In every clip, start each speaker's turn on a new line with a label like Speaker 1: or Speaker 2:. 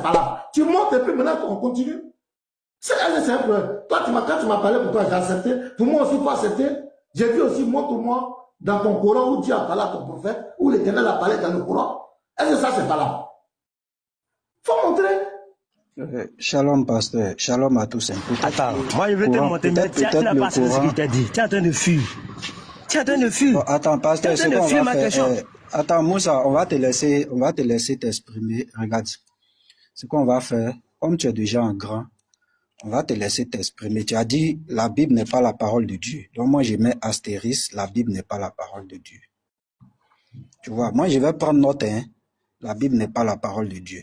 Speaker 1: c'est pas là. Tu montes et puis maintenant, on continue. C'est simple. Toi, quand tu m'as parlé pour toi, j'ai accepté. Pour moi aussi, il faut accepter. J'ai vu aussi, montre-moi dans ton Coran où Dieu a parlé à ton prophète, où l'Éternel a parlé dans le Coran. Est-ce que ça, c'est pas là? Faut montrer.
Speaker 2: Shalom, pasteur. Shalom à tous.
Speaker 3: Attends, moi je vais te montrer, mais tu n'as pas ce qu'il t'a dit. Tu es en train de fuir. Tu es en train de fuir.
Speaker 2: Bon, attends, pasteur, c'est quoi on va faire? Attends, Moussa, on va te laisser t'exprimer. Regarde. Ce qu'on va faire, comme tu es déjà un grand, on va te laisser t'exprimer. Tu as dit, la Bible n'est pas la parole de Dieu. Donc moi, je mets astérisque, la Bible n'est pas la parole de Dieu. Tu vois, moi, je vais prendre note, hein. La Bible n'est pas la parole de Dieu.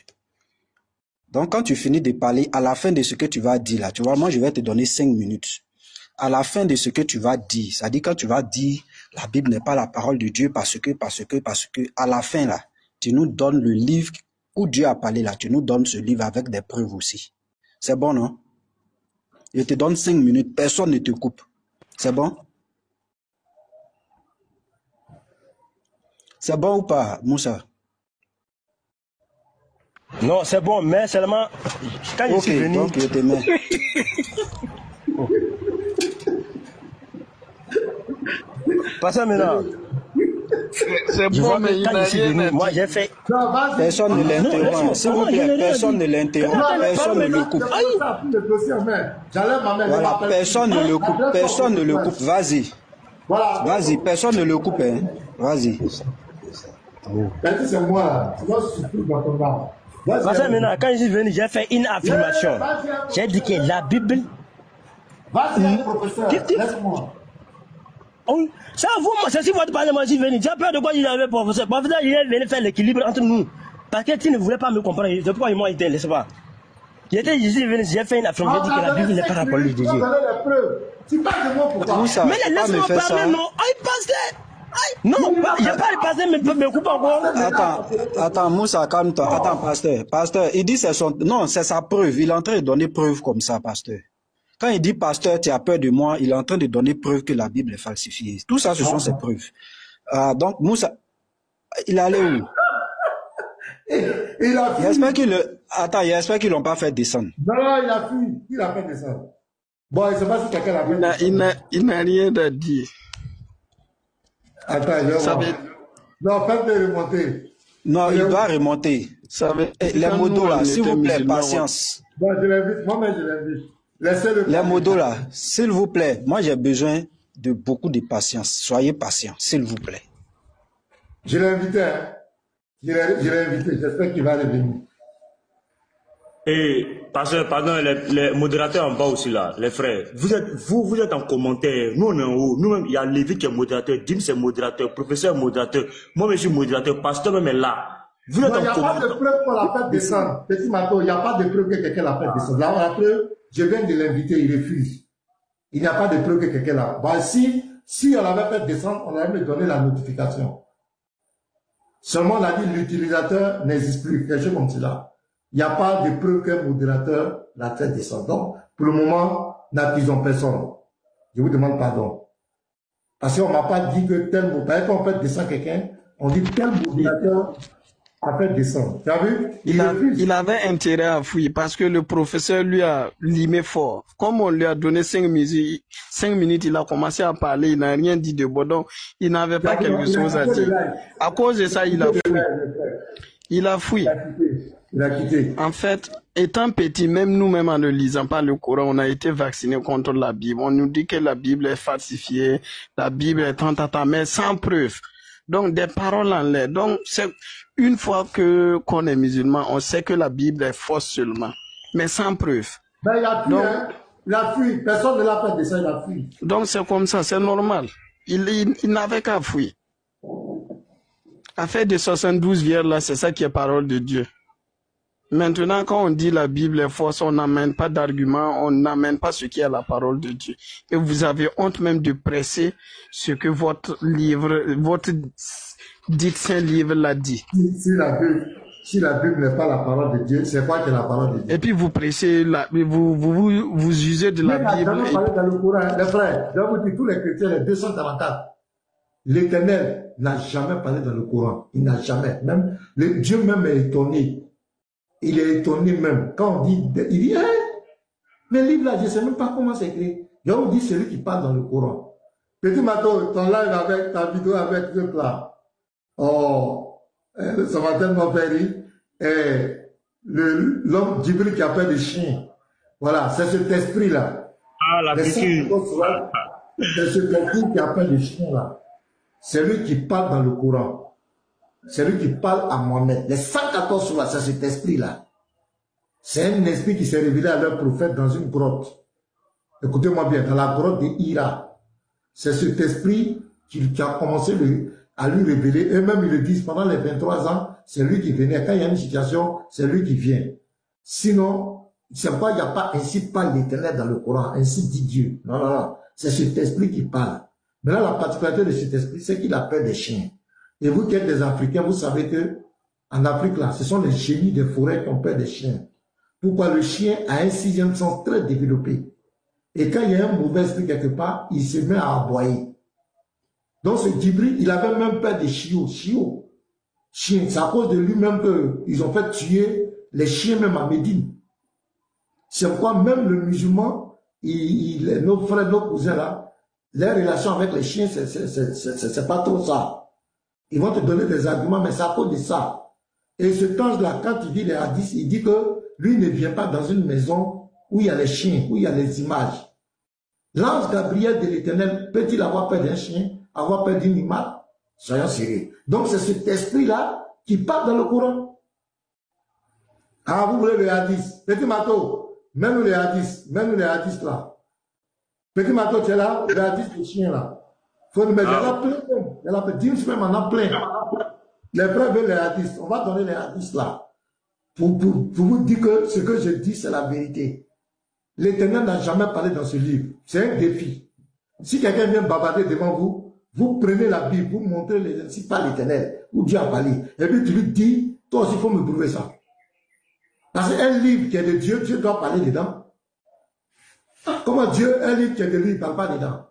Speaker 2: Donc, quand tu finis de parler, à la fin de ce que tu vas dire, là, tu vois, moi, je vais te donner 5 minutes. À la fin de ce que tu vas dire, c'est-à-dire quand tu vas dire, la Bible n'est pas la parole de Dieu parce que, à la fin, là, tu nous donnes le livre où Dieu a parlé, là, tu nous donnes ce livre avec des preuves aussi. C'est bon, non? Je te donne 5 minutes, personne ne te coupe. C'est bon? C'est bon ou pas, Moussa?
Speaker 3: Non, c'est bon, mais seulement quand je suis venu.
Speaker 2: Donc je te mets.
Speaker 3: Pas ça maintenant.
Speaker 4: C'est bon, mais il n'a rien.
Speaker 3: Moi, j'ai fait.
Speaker 2: Personne ne l'interrompt. S'il vous plaît, personne ne l'interrompt. Personne ne le coupe. Voilà, personne ne le coupe. Personne ne le coupe. Vas-y. Vas-y, personne ne le coupe. Hein. Vas-y.
Speaker 1: C'est moi. Tu dois souffrir dans ton âme.
Speaker 3: Parce que maintenant, quand je suis venu, j'ai fait une affirmation. J'ai dit que la Bible.
Speaker 1: Vas-y, professeur, laisse-moi.
Speaker 3: Oui, ça vous, c'est si votre parlement, je suis venu. J'ai peur de quoi il avait professeur. Professeur, il est venu faire l'équilibre entre nous. Parce que tu ne voulais pas me comprendre. C'est pourquoi moi, il était, laisse pas. J'étais ici venu, j'ai fait une affirmation. J'ai dit que la Bible n'est pas la parole de Dieu.
Speaker 1: Tu parles de moi pourquoi?
Speaker 3: Mais laisse-moi parler, non. Aïe, pasteur. Non, il n'y a pas de pasteur, mais me coupe encore.
Speaker 2: Attends, Moussa, calme-toi. Attends, pasteur, il dit c'est son... Non, c'est sa preuve. Il est en train de donner preuve comme ça, pasteur. Quand il dit pasteur, tu as peur de moi, il est en train de donner preuve que la Bible est falsifiée. Tout ça, ce sont ses preuves. Donc, Moussa, il est allé où? J'espère qu'ils l'ont pas fait descendre.
Speaker 1: Non, il a fui. Il a fait descendre. Bon, je ne sais pas si quelqu'un l'a fait descendre.
Speaker 4: Il n'a rien à dire.
Speaker 1: Attends, je vais voir. Non, faites-le remonter.
Speaker 2: Non, il doit remonter. Les modos là, s'il vous plaît, patience.
Speaker 1: Bon, je l'invite. Moi-même, je l'invite. Laissez-le.
Speaker 2: Les modos là, s'il vous plaît, moi j'ai besoin de beaucoup de patience. Soyez patient, s'il vous plaît.
Speaker 1: Je l'ai invité, hein. Je l'ai invité. J'espère qu'il va revenir.
Speaker 5: Et, pardon, les modérateurs en bas aussi là, les frères, vous êtes en commentaire, nous on est en haut, nous-mêmes, il y a Lévi qui est modérateur, Dim c'est modérateur, professeur modérateur, moi-même je suis modérateur, pasteur même est là. Vous êtes en commentaire. Il n'y a pas de preuve qu'on l'a fait descendre. Petit Mato, il n'y a pas de preuve que quelqu'un l'a fait descendre. Là, la preuve, je viens de l'inviter, il refuse. Il n'y a pas de preuve que quelqu'un l'a. Bah, si on l'avait fait descendre, on allait me donner la notification. Seulement, on a dit l'utilisateur n'existe plus, quelque chose comme cela. Il n'y a pas de preuve qu'un modérateur l'a fait descendre. Donc, pour le moment, n'accusons personne. Je vous demande pardon. Parce qu'on ne m'a pas dit que tel modérateur, quand on fait descendre quelqu'un, on dit tel modérateur a fait descendre. Tu as vu?
Speaker 4: Il avait intérêt à fuir parce que le professeur lui a limé fort. Comme on lui a donné 5 minutes, il a commencé à parler, il n'a rien dit de bon. Donc, il n'avait pas quelque chose à dire. À cause de ça, il a fui. Il a fui.
Speaker 1: Il a quitté.
Speaker 4: En fait, étant petit, même nous-mêmes en ne lisant pas le Coran, on a été vaccinés contre la Bible. On nous dit que la Bible est falsifiée, la Bible est tant, mais sans preuve. Donc, des paroles en l'air. Donc, c'est une fois qu'on est musulman, on sait que la Bible est fausse seulement, mais sans preuve.
Speaker 1: Ben, il a fui, hein. Il a fui. Personne ne l'a fait de ça, il a fui.
Speaker 4: Donc, c'est comme ça, c'est normal. Il n'avait qu'à fuir. Affaire de 72 vierges, là, c'est ça qui est parole de Dieu. Maintenant, quand on dit la Bible est fausse, on n'amène pas d'argument, on n'amène pas ce qui est la parole de Dieu. Et vous avez honte même de presser ce que votre livre, votre dit saint livre l'a dit.
Speaker 1: Si la Bible n'est pas la parole de Dieu, c'est quoi que la parole de Dieu?
Speaker 4: Et puis vous prêchez, vous usez de la Bible.
Speaker 1: Il n'a jamais parlé dans le Coran, les frères. Je vous dis, tous les chrétiens, les 244, l'Éternel n'a jamais parlé dans le Coran. Il n'a jamais. Même, Dieu même est étonné. il est étonné même. Quand on dit, il dit, mais livre là, je ne sais même pas comment c'est écrit. Je vous dis celui qui parle dans le Coran. Petit Mato, ton live avec ta vidéo avec ce là. Oh, ça m'a tellement fait rire. L'homme Djibril qui appelle des chiens. Voilà, c'est cet esprit-là.
Speaker 5: Ah, la piqûre.
Speaker 1: C'est cet esprit qui appelle des chiens là. C'est lui qui parle dans le Coran. C'est lui qui parle à Mohamed. Les 114 sourates, c'est cet esprit-là. C'est un esprit qui s'est révélé à leur prophète dans une grotte. Écoutez-moi bien, dans la grotte de Hira. C'est cet esprit qui a commencé à lui révéler. Eux-mêmes, ils le disent, pendant les 23 ans, c'est lui qui venait. Quand il y a une situation, c'est lui qui vient. Sinon, c'est pas, il n'y a pas ainsi parle l'Éternel dans le Coran, ainsi dit Dieu. Non, non, non. C'est cet esprit qui parle. Mais là, la particularité de cet esprit, c'est qu'il appelle des chiens. Et vous qui êtes des Africains, vous savez que en Afrique, là, ce sont les génies des forêts qui ont peur des chiens. Pourquoi le chien a un sixième sens très développé. Et quand il y a un mauvais esprit quelque part, il se met à aboyer. Donc ce Djibril, il avait même peur des chiots. Chiens. C'est à cause de lui-même qu'ils ont fait tuer les chiens même à Médine. C'est pourquoi même le musulman, nos frères, nos cousins là, les relations avec les chiens, c'est pas trop ça. Ils vont te donner des arguments, mais c'est à cause de ça. Et ce ange-là, quand il dit les hadiths, il dit que lui ne vient pas dans une maison où il y a les chiens, où il y a les images. L'ange Gabriel de l'Éternel peut-il avoir peur d'un chien, avoir peur d'une image? Soyons sérieux. Donc c'est cet esprit-là qui part dans le Coran. Ah, vous voulez les hadiths? Petit Mato, mets-nous les hadiths là. Petit Mato, tu es là, les hadiths des chiens là. Faut nous mettre, il y en a plein. Il y en a plein. Dims même en a plein. Les frères veulent les hadiths. On va donner les hadiths là. Pour vous dire que ce que je dis, c'est la vérité. L'Éternel n'a jamais parlé dans ce livre. C'est un défi. Si quelqu'un vient bavarder devant vous, vous prenez la Bible, vous montrez les ainsi par l'Éternel, où Dieu a parlé. Et puis tu lui dis, toi aussi, il faut me prouver ça. Parce qu'un livre qui est de Dieu, Dieu doit parler dedans. Comment Dieu, un livre qui est de lui, il ne parle pas dedans?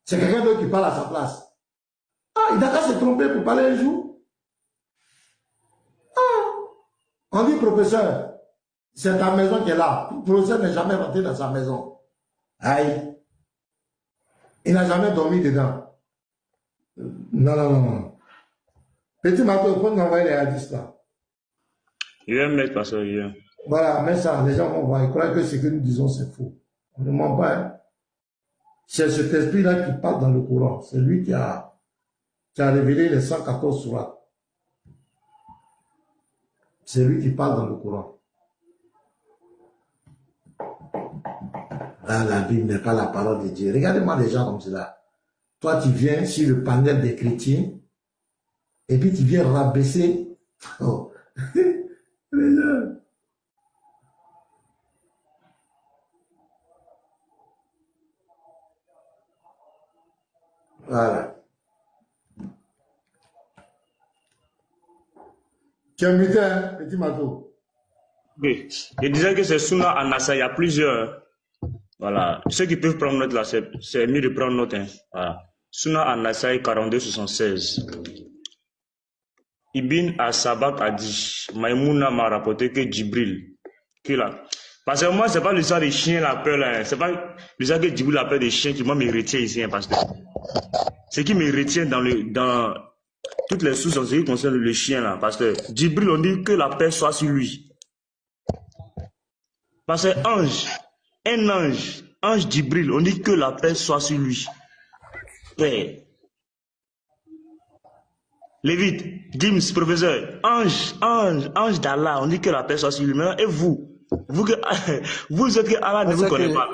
Speaker 1: C'est quelqu'un d'autre qui parle à sa place. Ah, il n'a qu'à se tromper pour parler un jour. Ah, on dit, professeur, c'est ta maison qui est là. Le professeur n'est jamais rentré dans sa maison. Aïe. Il n'a jamais dormi dedans. Non. Petit Mato, il faut nous envoyer les hadiths là.
Speaker 5: Il va mettre parce que
Speaker 1: voilà, mais ça, les gens vont voir. Ils croient que ce que nous disons, c'est faux. On ne ment pas. Hein? C'est cet esprit-là qui parle dans le Coran. C'est lui qui a révélé les 114 sourates. C'est lui qui parle dans le Coran. Là, la Bible n'est pas la parole de Dieu. Regardez-moi les gens comme cela. Toi, tu viens sur le panel des chrétiens et puis tu viens rabaisser. Oh. Les gens. Voilà. Tu as muté, hein, petit Mato?
Speaker 5: Oui. Je disais que c'est Sunna Anassa, il y a plusieurs. Voilà. Ceux qui peuvent prendre note là, c'est mieux de prendre note. Hein. Voilà. Sunna Anassa 42-76. Ibn As-Sabat a dit, Maïmouna m'a rapporté que Djibril, parce que moi, c'est pas l'histoire des chiens, la peur là, c'est pas l'histoire que Djibril a peur des chiens qui moi me retient ici, hein, parce que ce qui me retient dans toutes les sources en ce qui concerne le chien là, parce que Djibril, on dit que la paix soit sur lui. Parce que ange Djibril, on dit que la paix soit sur lui. Paix. Lévite, Dims, professeur, ange d'Allah, on dit que la paix soit sur lui. Et vous êtes que Allah ne vous connaît pas.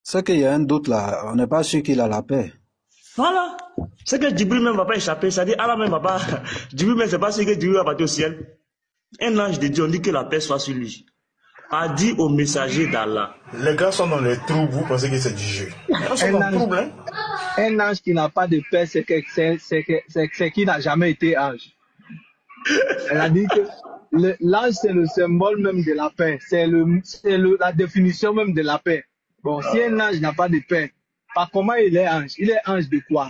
Speaker 2: C'est qu'il y a un doute là, on n'est pas sûr qu'il a la paix.
Speaker 5: Voilà. C'est que Djibril même ne va pas échapper, c'est-à-dire Allah même ne va pas. Djibril même, c'est pas sûr que Djibril va partir au ciel. Un ange de Dieu, on dit que la paix soit sur lui. A dit au messager d'Allah.
Speaker 6: Les gars sont dans les trous, vous pensez que c'est du jeu.
Speaker 7: Un ange qui n'a pas de paix, c'est qu'il n'a jamais été ange. Elle a dit que l'ange, c'est le symbole même de la paix. C'est la définition même de la paix. Bon, si un ange n'a pas de paix, par comment il est ange? Il est ange de quoi?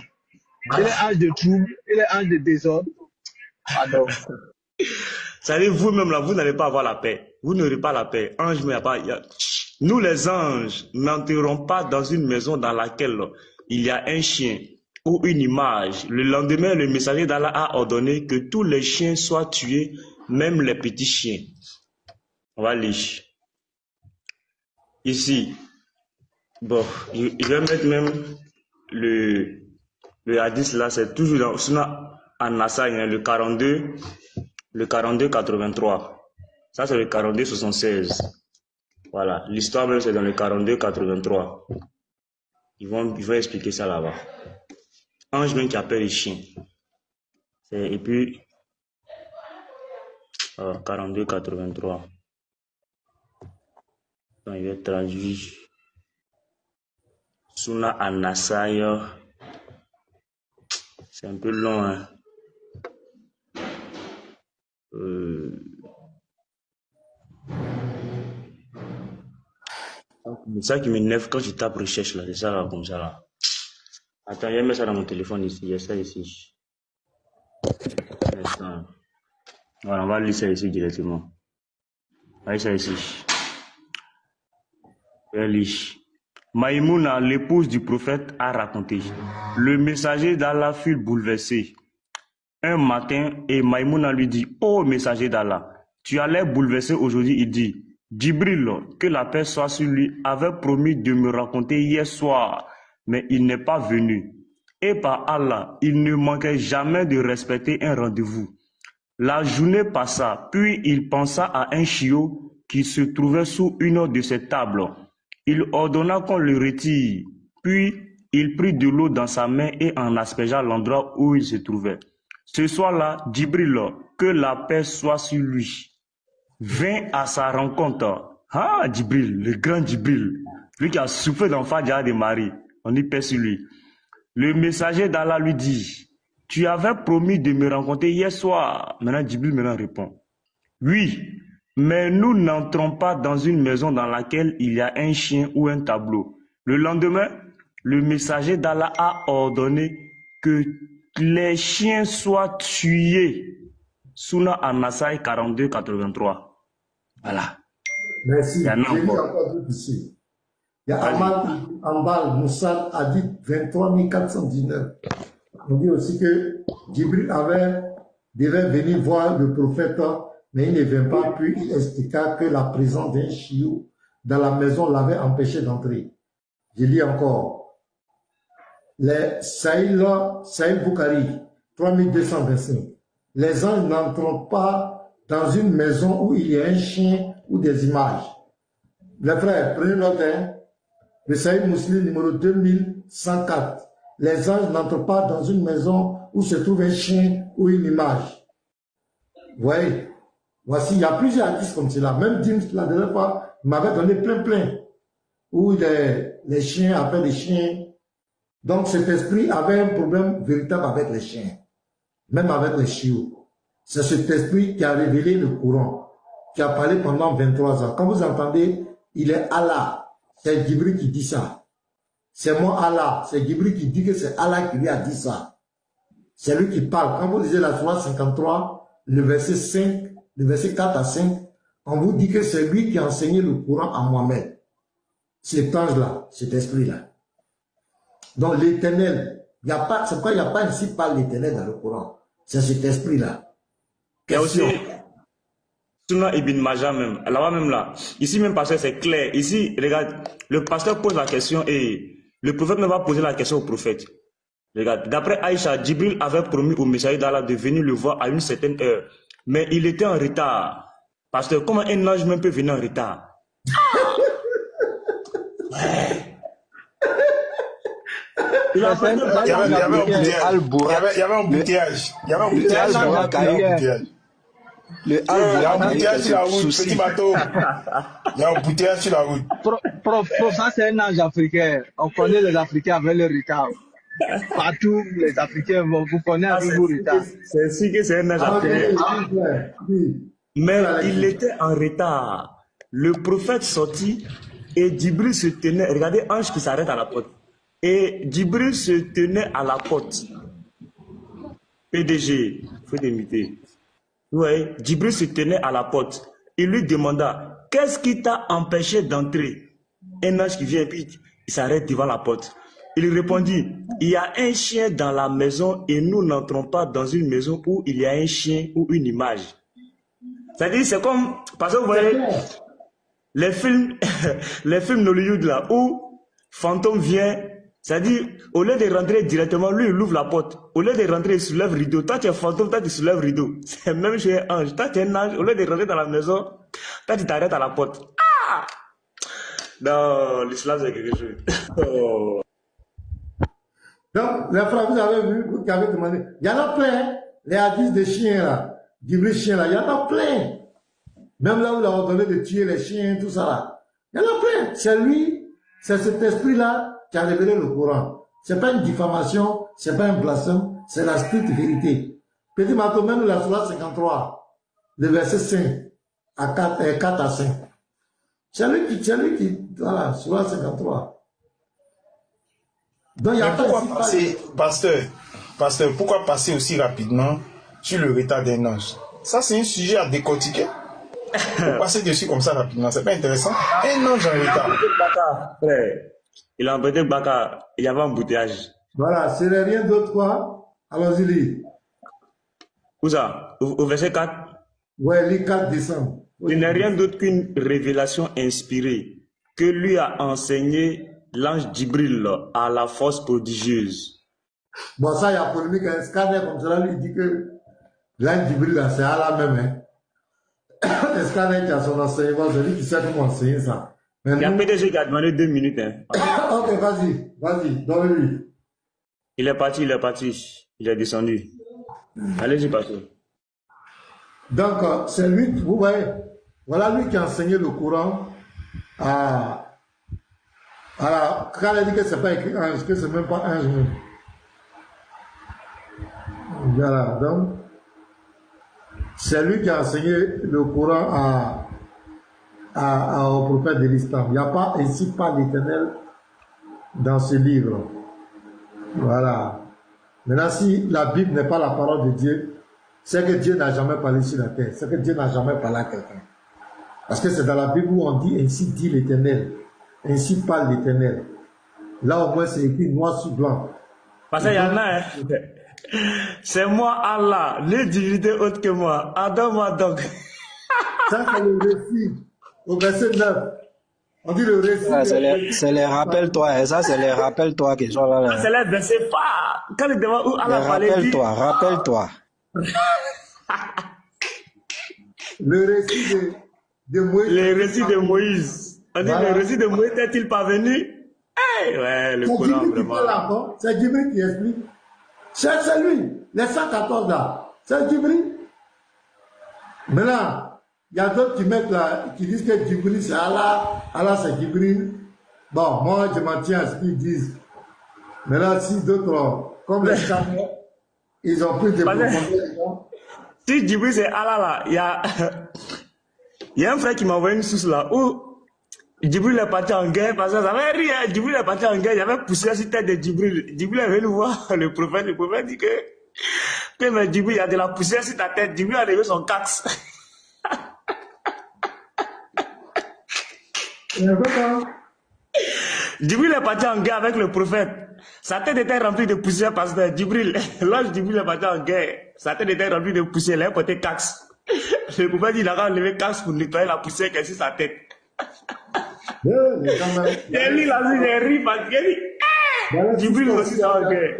Speaker 7: Il est ange de trouble, il est ange de désordre. Pardon.
Speaker 5: Ça veut dire vous-même là, vous n'allez pas avoir la paix. Vous n'aurez pas la paix. Ange, mais nous les anges n'entrerons pas dans une maison dans laquelle il y a un chien ou une image. Le lendemain, le messager d'Allah a ordonné que tous les chiens soient tués, même les petits chiens. On va lire. Ici, bon, je vais mettre même le hadith là, c'est toujours dans Sunna An-Nasai, hein, le 42-83. Ça, c'est le 42-76. Voilà, l'histoire même, c'est dans le 42-83. Ils vont expliquer ça là-bas. Ange même qui appelle les chiens. Et puis, 42-83. Donc, il est traduit. Sunna An-Nasai. C'est un peu long, hein. C'est ça qui m'énerve quand je tape recherche là, c'est ça là, comme ça là. Attends, je vais mettre ça dans mon téléphone ici, il y a ça ici. Voilà, on va lire ça ici directement. Allez, ça ici. Je vais lire. Maïmouna, l'épouse du prophète, a raconté. Le messager d'Allah fut bouleversé un matin et Maïmouna lui dit: ô messager d'Allah, tu as l'air bouleversé aujourd'hui. Il dit: Djibril, que la paix soit sur lui, avait promis de me raconter hier soir, mais il n'est pas venu. Et par Allah, il ne manquait jamais de respecter un rendez-vous. La journée passa, puis il pensa à un chiot qui se trouvait sous une de ses tables. Il ordonna qu'on le retire, puis il prit de l'eau dans sa main et en aspergea l'endroit où il se trouvait. Ce soir-là, Djibril, que la paix soit sur lui, vint à sa rencontre. Ah, Djibril, le grand Djibril, lui qui a souffert dans Fadja de Marie, on y paix sur lui. Le messager d'Allah lui dit: tu avais promis de me rencontrer hier soir. Maintenant, Djibril répond: oui, mais nous n'entrons pas dans une maison dans laquelle il y a un chien ou un tableau. Le lendemain, le messager d'Allah a ordonné que les chiens soient tués. Sunna An-Nasai 42-83. Voilà.
Speaker 1: Merci. Il y a encore d'autres ici. Il y a Ahmad Ambal Moussad Hadith 23 419. On dit aussi que Djibril devait venir voir le prophète, mais il ne vint pas, puis il expliqua que la présence d'un chiot dans la maison l'avait empêché d'entrer. Je lis encore. Les Saïl Bukhari 3225. Les anges n'entrent pas dans une maison où il y a un chien ou des images. Les frères, prenez note, hein? Le Saïd Muslim numéro 2104. Les anges n'entrent pas dans une maison où se trouve un chien ou une image. Vous voyez? Voici, il y a plusieurs hadiths comme cela. Même Dims, la dernière fois, m'avait donné plein. Où les chiens appellent les chiens. Donc cet esprit avait un problème véritable avec les chiens. Même avec les chiots. C'est cet esprit qui a révélé le Coran, qui a parlé pendant 23 ans. Quand vous entendez, il est Allah. C'est Djibril qui dit ça. C'est moi Allah. C'est Djibril qui dit que c'est Allah qui lui a dit ça. C'est lui qui parle. Quand vous lisez la sourate 53, le verset 4 à 5, on vous dit que c'est lui qui a enseigné le Coran à Mohamed. Cet ange-là, cet esprit-là. Donc l'éternel, c'est pourquoi il n'y a pas ainsi par l'éternel dans le Coran. C'est cet esprit-là.
Speaker 5: Il y a aussi Sunna Ibn Majah même, là-bas même là. Ici même parce que c'est clair. Ici, regarde, le pasteur pose la question et le prophète ne va poser la question au prophète. Regarde, d'après Aïcha, Djibril avait promis au messager d'Allah de venir le voir à une certaine heure. Mais il était en retard. Parce que comment un ange même peut venir en retard? Ouais.
Speaker 6: Il y avait un embouteillage. Il y avait un embouteillage. Il y a un embouteillage sur la route, petit bateau. Il y a un embouteillage sur la route.
Speaker 7: Prof, ça c'est un ange africain. On connaît les Africains avec le retard. Partout, les Africains, vous connaissez avec vous retard.
Speaker 5: C'est sûr que c'est un ange africain. Mais il était en retard. Le prophète sortit et Djibril se tenait. Regardez, ange qui s'arrête à la porte. Et Djibril se tenait à la porte. PDG, il faut t'imiter. Ouais, Djibril se tenait à la porte. Il lui demanda, qu'est-ce qui t'a empêché d'entrer? Un ange qui vient et puis il s'arrête devant la porte. Il répondit, il y a un chien dans la maison et nous n'entrons pas dans une maison où il y a un chien ou une image. C'est-à-dire, c'est comme, parce que vous voyez, les films d'Hollywood là, où fantôme vient, c'est-à-dire, au lieu de rentrer directement, lui il ouvre la porte. Au lieu de rentrer, il soulève rideau. Toi tu es fantôme, toi tu soulèves rideau. C'est même chez un ange. Toi tu es un ange, au lieu de rentrer dans la maison, toi tu t'arrêtes à la porte. Ah! Non, l'islam c'est quelque chose. Oh.
Speaker 1: Donc, les frères, vous avez vu, vous qui avez demandé, il y en a plein, les hadiths des chiens là, Djibril chien là, il y en a plein. Même là où il a ordonné de tuer les chiens, tout ça là. Il y en a plein. C'est lui, c'est cet esprit-là qui a révélé le Coran. C'est pas une diffamation, c'est pas un blasphème, c'est la stricte vérité. Petit Mato, même la Sourate 53, le verset 5 à 4 à 5. C'est lui qui, voilà, Sourate 53. Donc, il y a pas
Speaker 6: pourquoi passer, pasteur, pourquoi passer aussi rapidement sur le retard d'un ange? Ça, c'est un sujet à décortiquer. Pour passer dessus comme ça rapidement, c'est pas intéressant. Un ange en retard.
Speaker 5: Il a embêté Baka, il y avait un embouteillage.
Speaker 1: Voilà, ce n'est rien d'autre quoi. Allons-y, lis.
Speaker 5: Où ça? Au verset 4?
Speaker 1: Ouais, lis 4 décembre.
Speaker 5: Il n'est rien d'autre qu'une révélation inspirée que lui a enseigné l'ange Djibril à la force prodigieuse.
Speaker 1: Bon, ça, il y a polémique. Un scanner comme ça, lui, il dit que l'ange Djibril, c'est Allah même. Hein. Un scanner qui a son enseignement, c'est lui qui sait comment enseigner ça. Mais
Speaker 5: il y a PDG qui a demandé 2 minutes. Hein.
Speaker 1: Ok, vas-y, donne-lui.
Speaker 5: Il est parti. Il est descendu. Allez-y, pasteur.
Speaker 1: Donc, c'est lui, vous voyez, voilà lui qui a enseigné le Coran à quand il dit que c'est pas écrit ange, que c'est même pas ange même. Voilà, donc, c'est lui qui a enseigné le Coran au prophète de l'Islam. Il n'y a pas ainsi pas l'Éternel dans ce livre. Voilà. Maintenant, si la Bible n'est pas la parole de Dieu, c'est que Dieu n'a jamais parlé sur la terre. C'est que Dieu n'a jamais parlé à quelqu'un. Parce que c'est dans la Bible où on dit ainsi dit l'Éternel. Ainsi parle l'Éternel. Là au moins c'est écrit noir sur blanc.
Speaker 5: Parce qu'il y en a, hein. C'est moi Allah, les divinités autres que moi. Adore-moi donc.
Speaker 1: Ça c'est le récit. Au verset 9. On dit le récit.
Speaker 2: C'est les rappelle-toi. Ça c'est les rappelle-toi qui sont là.
Speaker 5: C'est les versets pas. Quand il demande où Allah parlait.
Speaker 2: Rappelle-toi.
Speaker 1: Le récit de Moïse.
Speaker 5: Le récit de Moïse. On dit le récit de Moïse est-il parvenu? Hey, ouais, le Coran vraiment.
Speaker 1: C'est Djibril qui explique. C'est lui, les 114 là. C'est Djibril. Maintenant, il y a d'autres qui mettent là, qui disent que Djibril c'est Allah, Allah c'est Djibril. Bon, moi je m'en tiens à ce qu'ils disent. Maintenant, si d'autres, comme les scanners, ils ont pris des profondeurs.
Speaker 5: Si Djibril c'est Allah là, il y a un frère qui m'a envoyé une source là où Djibril est parti en guerre parce que ça avait rien. Djibril est parti en guerre, il y avait poussé sur la tête de Djibril. Djibril est venu voir le prophète dit que mais Djibril, il y a de la poussière sur ta tête. Djibril a levé son cax. Djibril est parti en guerre avec le prophète. Sa tête était remplie de poussière parce que Djibril, l'ange Djibril est parti en guerre. Sa tête était remplie de poussière, il a porté cax. Le prophète dit il a enlevé cax pour nettoyer la poussière qui est sur sa tête. Et lui, là, il rit parce qu'il dit, Djibril aussi est en guerre.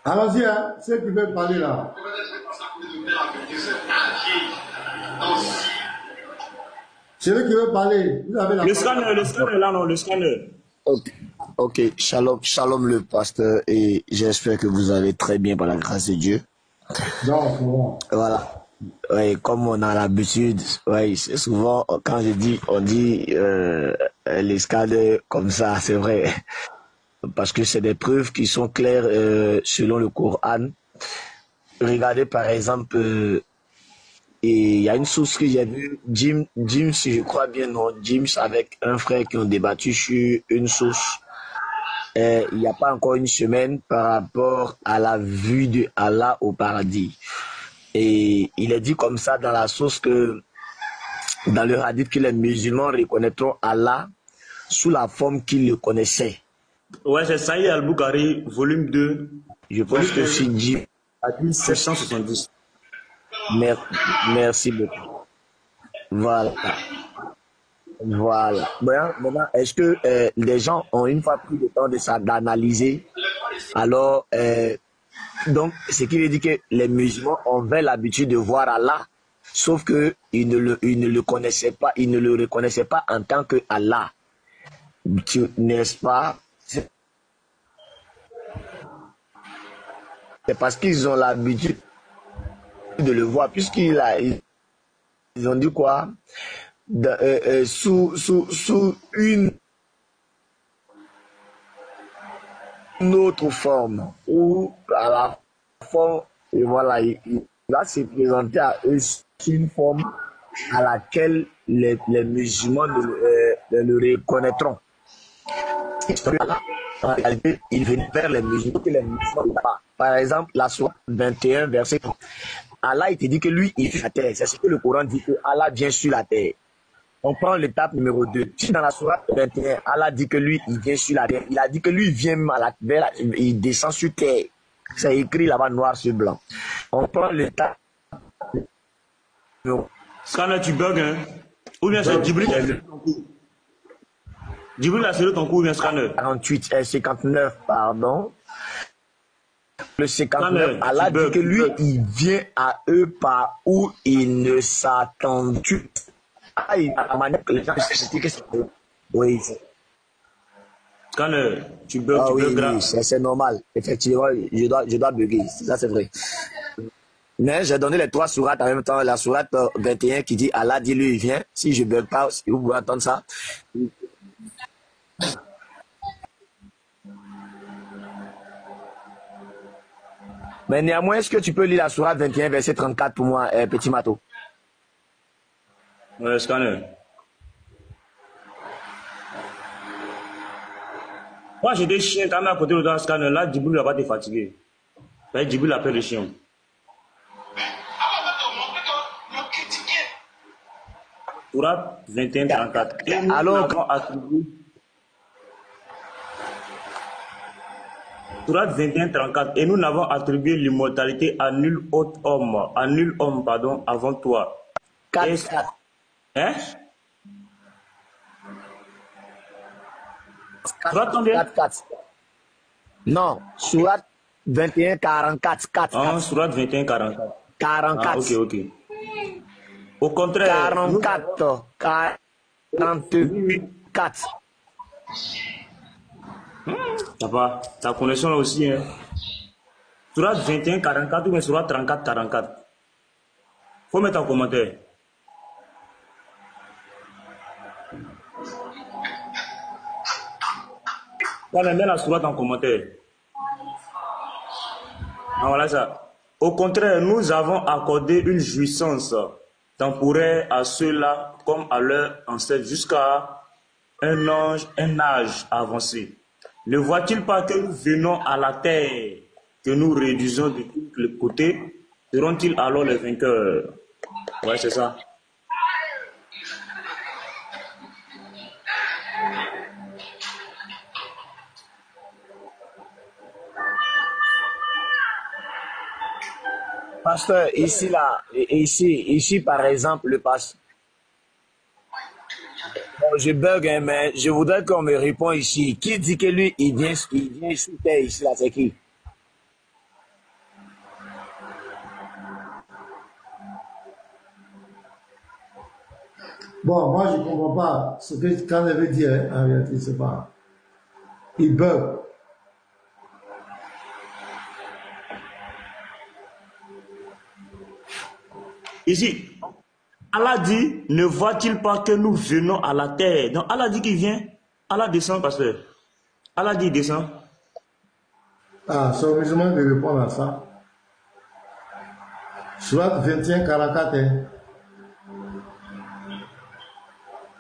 Speaker 1: Allons-y, hein, ceux qui veulent parler là. Celui qui veut parler, vous avez la
Speaker 5: le scanner là, non, le scanner.
Speaker 8: Ok, shalom le pasteur, et j'espère que vous allez très bien par la grâce de Dieu.
Speaker 1: Donc, bon.
Speaker 8: Voilà. Oui, comme on a l'habitude, oui, c'est souvent quand on dit les scandales comme ça, c'est vrai, parce que c'est des preuves qui sont claires selon le Coran. Regardez par exemple Et il y a une source que j'ai vue, Jim, si je crois bien, non, James avec un frère qui ont débattu sur une source. Il n'y a pas encore une semaine par rapport à la vue de Allah au paradis. Et il est dit comme ça dans la source que, dans le hadith, que les musulmans reconnaîtront Allah sous la forme qu'ils le connaissaient.
Speaker 5: Ouais, c'est Saïd Al-Bukhari, volume 2.
Speaker 8: Je pense que c'est Jim.
Speaker 5: 770.
Speaker 8: Merci beaucoup. Voilà. Voilà. Maintenant, est-ce que les gens ont une fois pris le temps d'analyser? Alors, donc, ce qui veut dire que les musulmans avaient l'habitude de voir Allah, sauf que ils ne le connaissaient pas, ils ne le reconnaissaient pas en tant que Allah. N'est-ce pas? C'est parce qu'ils ont l'habitude de le voir, puisqu'ils ont dit quoi? Sous une autre forme, ou à la forme, et voilà, il va se présenter à eux sous une forme à laquelle les musulmans le reconnaîtront. En réalité, il venait vers les musulmans que les musulmans ne pas. Par exemple, la sourate 21, verset 30. Allah, il te dit que lui, il vit la terre. C'est ce que le Coran dit, que Allah vient sur la terre. On prend l'étape numéro 2. Si dans la sourate 21, Allah dit que lui, il vient sur la terre. Il a dit que lui, il vient à la terre, il descend sur terre. C'est écrit là-bas noir sur blanc. On prend l'étape.
Speaker 5: Scanner, tu bugs, hein? Ou bien c'est Djibril a serré ton cou, ou bien Scanner?
Speaker 8: 48 et 59, pardon. Le 59, Allah dit que lui, il vient à eux par où ils ne s'attendent plus. La manière que les gens se que c'est. Oui.
Speaker 5: Scanner, tu bugs,
Speaker 8: ah,
Speaker 5: tu
Speaker 8: oui,
Speaker 5: bugs.
Speaker 8: Oui, c'est normal. Effectivement, je dois bugger. Ça, c'est vrai. Mais j'ai donné les 3 sourates en même temps. La sourate 21 qui dit Allah dit lui, il vient. Si je ne bug pas, si vous pouvez entendre ça. Mais néanmoins, est-ce que tu peux lire la sourate 21, verset 34 pour moi, petit Mato?
Speaker 5: Scanner. Moi, j'ai des chiens quand même à côté de ton Scanner. Là, Djibril n'a pas été fatigué. Djibril appelle les chiens. Sourate 21, 34. Et nous avons attribué. Sourate 21, 34. Et nous n'avons attribué l'immortalité à nul autre homme, avant toi.
Speaker 8: 4.
Speaker 5: Hein?
Speaker 8: 4. Non, Sourate 21, 44. 4.
Speaker 5: Ah, Sourate 21, 44.
Speaker 8: 44.
Speaker 5: Ah, ok. Au contraire.
Speaker 8: 44. 44.
Speaker 5: Ta connexion là aussi, hein. Sourate 21, 44 ou bien Sourate 34, 44. Faut mettre en commentaire. Mets la sourate en commentaire. Ah, voilà ça. Au contraire, nous avons accordé une jouissance temporaire à ceux-là comme à leurs ancêtres jusqu'à un âge avancé. Ne voit-il pas que nous venons à la terre, que nous réduisons de tous les côtés? Seront-ils alors les vainqueurs? Ouais, c'est ça.
Speaker 8: Pasteur, ici, par exemple, le pasteur. Bon, je bug, hein, mais je voudrais qu'on me réponde ici. Qui dit que lui, il vient sur terre ici, là, c'est qui?
Speaker 1: Bon, moi, je ne comprends pas ce que quand elle veut dire, hein, en réalité, c'est pas. Il bug.
Speaker 5: Ici, Allah dit, ne voit-il pas que nous venons à la terre? Donc Allah dit qu'il vient, Allah descend, pasteur. Allah dit, il descend.
Speaker 1: Ah, c'est au musulman de répondre à ça. Surat 21, 44. Hein.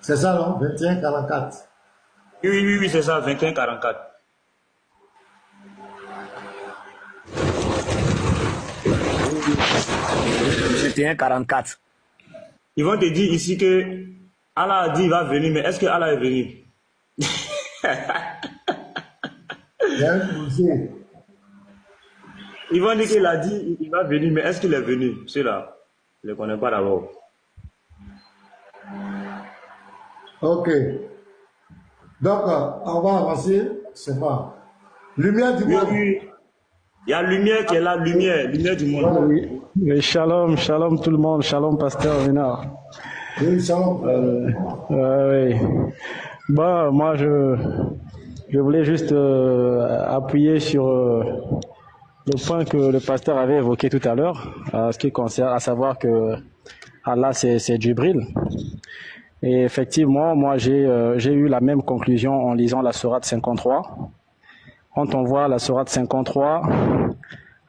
Speaker 1: C'est ça, non? 21, 44.
Speaker 5: Oui, c'est ça, 21, 44.
Speaker 8: C'est 44.
Speaker 5: Ils vont te dire ici que Allah a dit il va venir, mais est-ce que Allah est venu? Ils vont dire qu'il a dit il va venir, mais est-ce qu'il est venu? Ceux-là, je ne les connais pas d'abord.
Speaker 1: Ok. Donc, on va avancer. C'est pas. Lumière du monde.
Speaker 5: Oui. Il y a lumière qui est là, lumière du monde.
Speaker 4: Oui. Mais shalom tout le monde, shalom pasteur Ménard.
Speaker 1: Oui, shalom.
Speaker 4: Oui. Bon, moi je voulais juste appuyer sur le point que le pasteur avait évoqué tout à l'heure, ce qui concerne, à savoir que Allah c'est Djibril. Et effectivement, moi j'ai eu la même conclusion en lisant la sourate 53. Quand on voit la sourate 53,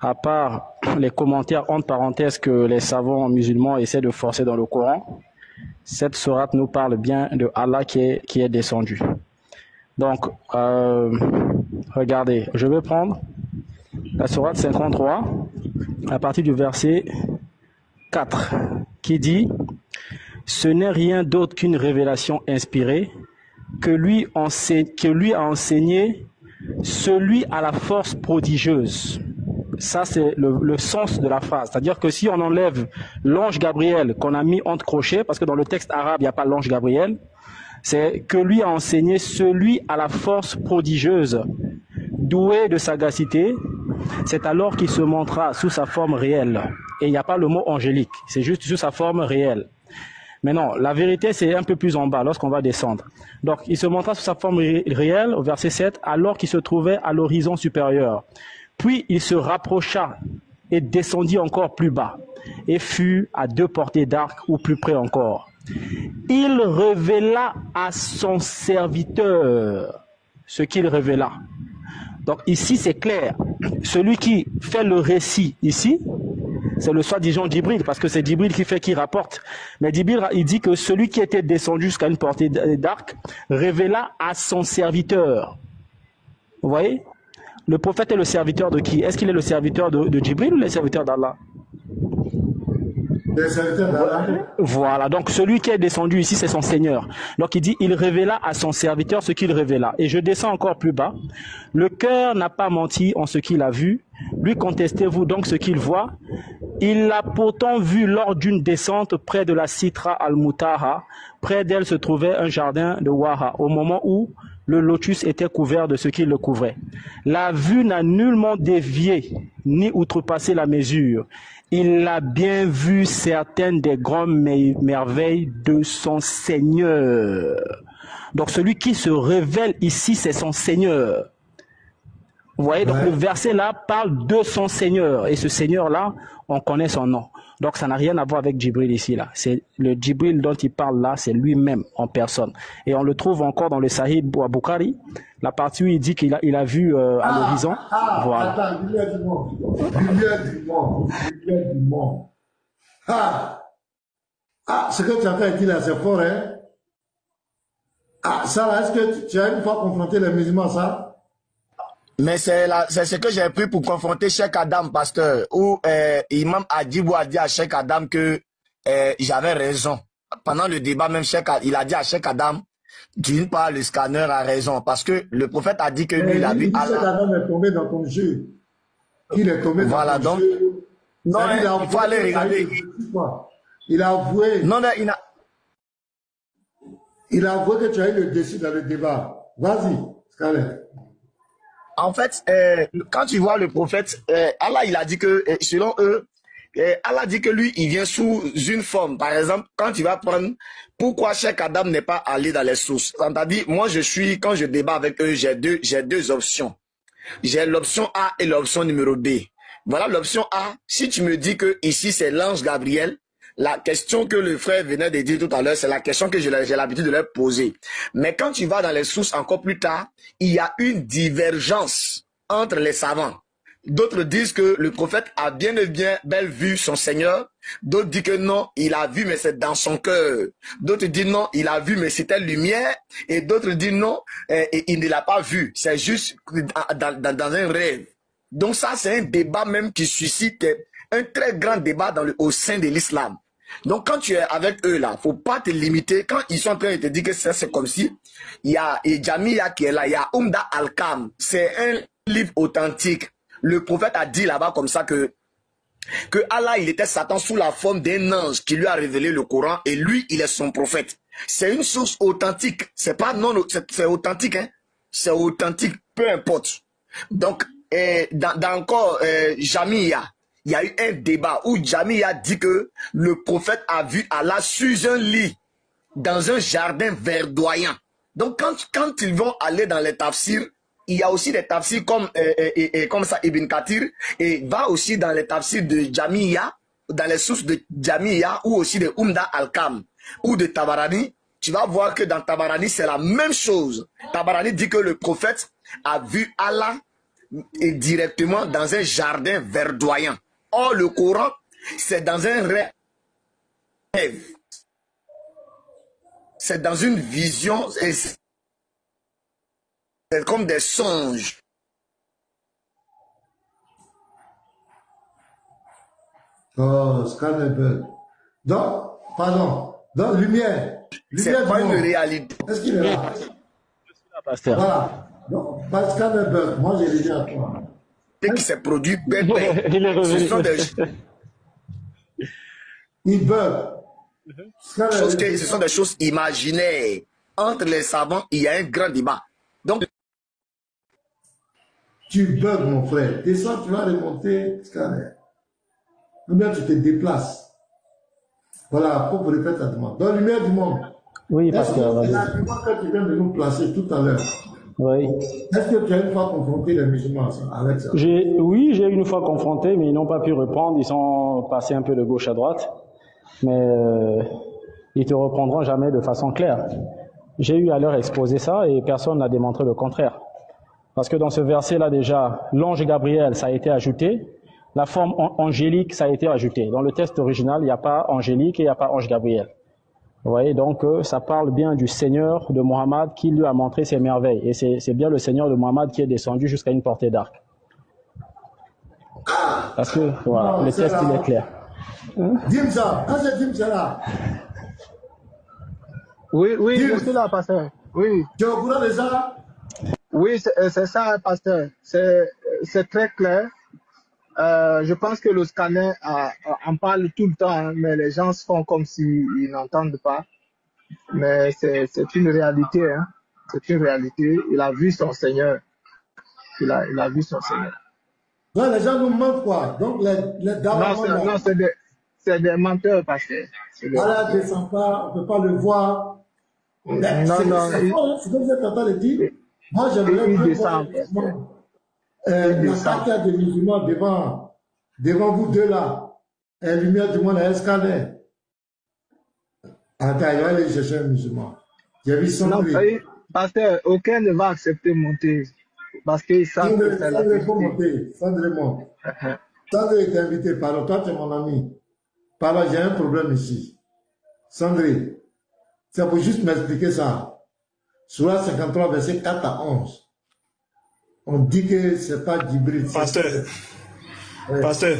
Speaker 4: à part les commentaires entre parenthèses que les savants musulmans essaient de forcer dans le Coran, cette sourate nous parle bien de Allah qui est descendu. Donc, regardez, je vais prendre la sourate 53 à partir du verset 4 qui dit « Ce n'est rien d'autre qu'une révélation inspirée que lui a enseigné celui à la force prodigieuse. » Ça, c'est le sens de la phrase. C'est-à-dire que si on enlève l'ange Gabriel qu'on a mis entre crochets, parce que dans le texte arabe, il n'y a pas l'ange Gabriel, c'est que lui a enseigné celui à la force prodigieuse, doué de sagacité, c'est alors qu'il se montra sous sa forme réelle. Et il n'y a pas le mot angélique, c'est juste sous sa forme réelle. Mais non, la vérité, c'est un peu plus en bas, lorsqu'on va descendre. Donc, il se montra sous sa forme réelle, au verset 7, alors qu'il se trouvait à l'horizon supérieur. Puis, il se rapprocha et descendit encore plus bas, et fut à 2 portées d'arc, ou plus près encore. Il révéla à son serviteur ce qu'il révéla. Donc, ici, c'est clair. Celui qui fait le récit ici, c'est le soi-disant Djibril, parce que c'est Djibril qui rapporte. Mais Djibril, il dit que celui qui était descendu jusqu'à une portée d'arc révéla à son serviteur. Vous voyez? Le prophète est le serviteur de qui? Est-ce qu'il est le serviteur de Djibril ou le serviteur d'Allah?
Speaker 1: Le serviteur d'Allah.
Speaker 4: Voilà, donc celui qui est descendu ici, c'est son Seigneur. Donc il dit, il révéla à son serviteur ce qu'il révéla. Et je descends encore plus bas. Le cœur n'a pas menti en ce qu'il a vu. Lui contestez-vous donc ce qu'il voit. Il l'a pourtant vu lors d'une descente près de la Sitra al-Mutaha. Près d'elle se trouvait un jardin de Waha, au moment où le lotus était couvert de ce qui le couvrait. La vue n'a nullement dévié, ni outrepassé la mesure. Il a bien vu certaines des grandes merveilles de son Seigneur. Donc celui qui se révèle ici, c'est son Seigneur. Vous voyez, donc le verset là parle de son Seigneur. Et ce Seigneur-là, on connaît son nom. Donc ça n'a rien à voir avec Djibril ici là. C'est le Djibril dont il parle là, c'est lui-même en personne. Et on le trouve encore dans le Sahih Bukhari, la partie où il dit qu'il a vu à l'horizon. Voilà.
Speaker 1: Attends, lumière du monde. Lumière du monde. Lumière du monde. Ce que tu as fait dire là, c'est fort, hein? Ça là, est-ce que tu as une fois confronté les musulmans à ça?
Speaker 8: Mais c'est ce que j'ai pris pour confronter Cheikh Adam, pasteur, où Imam Adibou a dit à Cheikh Adam que j'avais raison. Pendant le débat, même il a dit à Cheikh Adam, d'une part, le scanner a raison, parce que le prophète a dit que lui, il a vu Allah.
Speaker 1: Cheikh Adam est tombé dans ton jeu. Il est tombé dans ton jeu.
Speaker 8: Non, il faut aller regarder.
Speaker 1: Il a avoué.
Speaker 8: Non, mais
Speaker 1: il a avoué que tu as eu le dessus dans le débat. Vas-y, Scarlett.
Speaker 8: En fait, quand tu vois le prophète, Allah, il a dit que, selon eux, Allah dit que lui, il vient sous une forme. Par exemple, quand tu vas prendre, pourquoi Cheikh Adam n'est pas allé dans les sources? C'est-à-dire, moi, quand je débat avec eux, j'ai deux options. J'ai l'option A et l'option numéro B. Voilà l'option A. Si tu me dis que ici, c'est l'ange Gabriel, la question que le frère venait de dire tout à l'heure, c'est la question que j'ai l'habitude de leur poser. Mais quand tu vas dans les sources encore plus tard, il y a une divergence entre les savants. D'autres disent que le prophète a bien et bien belle vu son Seigneur. D'autres disent que non, il a vu, mais c'est dans son cœur. D'autres disent non, il a vu, mais c'était lumière. Et d'autres disent non, il ne l'a pas vu. C'est juste dans un rêve. Donc ça, c'est un débat même qui suscite un très grand débat au sein de l'islam. Donc quand tu es avec eux là, faut pas te limiter. Quand ils sont en train de te dire que c'est comme si, il y a Jamia qui est là, il y a Umda Al-Kam. C'est un livre authentique. Le prophète a dit là-bas comme ça que Allah, il était Satan sous la forme d'un ange qui lui a révélé le Coran et lui, il est son prophète. C'est une source authentique. C'est pas non, c'est authentique, hein. C'est authentique, peu importe. Donc, dans encore Jamia, il y a eu un débat où Jamia dit que le prophète a vu Allah sur un lit, dans un jardin verdoyant. Donc, quand ils vont aller dans les tafsirs, il y a aussi des tafsirs comme ça, Ibn Kathir, et va aussi dans les tafsirs de Jamia, dans les sources de Jamia, ou aussi de Umda Al-Kam, ou de Tabarani. Tu vas voir que dans Tabarani, c'est la même chose. Tabarani dit que le prophète a vu Allah directement dans un jardin verdoyant. Or, le Coran, c'est dans un rêve. C'est dans une vision. C'est comme des songes.
Speaker 1: Oh, Scanner. Donc, pardon. Donc, lumière.
Speaker 8: C'est pas une réalité.
Speaker 1: Est-ce qu'il est là?
Speaker 9: Je suis là, pasteur.
Speaker 1: Voilà. Donc, Scanner, moi j'ai dit à toi.
Speaker 8: Ce qui s'est produit,
Speaker 9: Il est revenu.
Speaker 8: ce sont des
Speaker 1: Il bug.
Speaker 8: ce sont des choses imaginaires. Entre les savants, il y a un grand débat. Donc,
Speaker 1: tu bugs, mon frère. Descends, tu vas remonter, Scanner. Ou bien tu te déplaces. Voilà, pour répéter ta demande. Dans lumière du monde.
Speaker 9: Oui, pasteur.
Speaker 1: C'est l'argument que tu viens de nous placer tout à l'heure.
Speaker 9: Oui.
Speaker 1: Est-ce que tu as une fois confronté les musulmans avec ça?
Speaker 9: Oui, j'ai une fois confronté, mais ils n'ont pas pu répondre. Ils sont passés un peu de gauche à droite. Mais ils te reprendront jamais de façon claire. J'ai eu à leur exposer ça et personne n'a démontré le contraire. Parce que dans ce verset-là déjà, l'ange Gabriel, ça a été ajouté. La forme angélique, ça a été ajouté. Dans le texte original, il n'y a pas angélique et il n'y a pas ange Gabriel. Vous voyez, donc ça parle bien du Seigneur de Mohammed qui lui a montré ses merveilles. Et c'est bien le Seigneur de Mohammed qui est descendu jusqu'à une portée d'arc. Parce que, voilà,
Speaker 1: Non,
Speaker 9: le texte, il est clair.
Speaker 1: Dis-moi ça. Quand c'est dis-moi ça là.
Speaker 7: Oui, je suis là, pasteur. Oui,
Speaker 1: Tu es au courant de ça?
Speaker 7: oui, c'est ça, pasteur. C'est très clair. Je pense que le scanner en parle tout le temps, hein, mais les gens se font comme s'ils n'entendent pas. Mais c'est une réalité, hein. C'est une réalité. Il a vu son Seigneur. Il a vu son Seigneur.
Speaker 1: Donc les gens nous mentent quoi? Donc les dames.
Speaker 7: Non, c'est des menteurs, pasteur.
Speaker 1: Voilà, descend pas, on ne peut pas le voir.
Speaker 7: Non,
Speaker 1: c'est comme vous êtes en train de dire. Moi, j'aimerais bien voir la carte des musulmans devant vous deux là. Et lumière du monde à Scanner. Attends, il va aller chercher un musulman. J'ai vu son
Speaker 7: non,
Speaker 1: prix.
Speaker 7: pasteur, aucun ne va accepter monter. Parce qu'ils savent que c'est la vérité.
Speaker 1: Sandré monte. Sandré est invité. Pardon, toi, tu es mon ami. Pardon, j'ai un problème ici. Sandré, c'est pour juste m'expliquer ça. Surah 53, verset 4 à 11. On dit que c'est pas d'hybride.
Speaker 6: Pasteur,
Speaker 1: Oui.
Speaker 6: pasteur,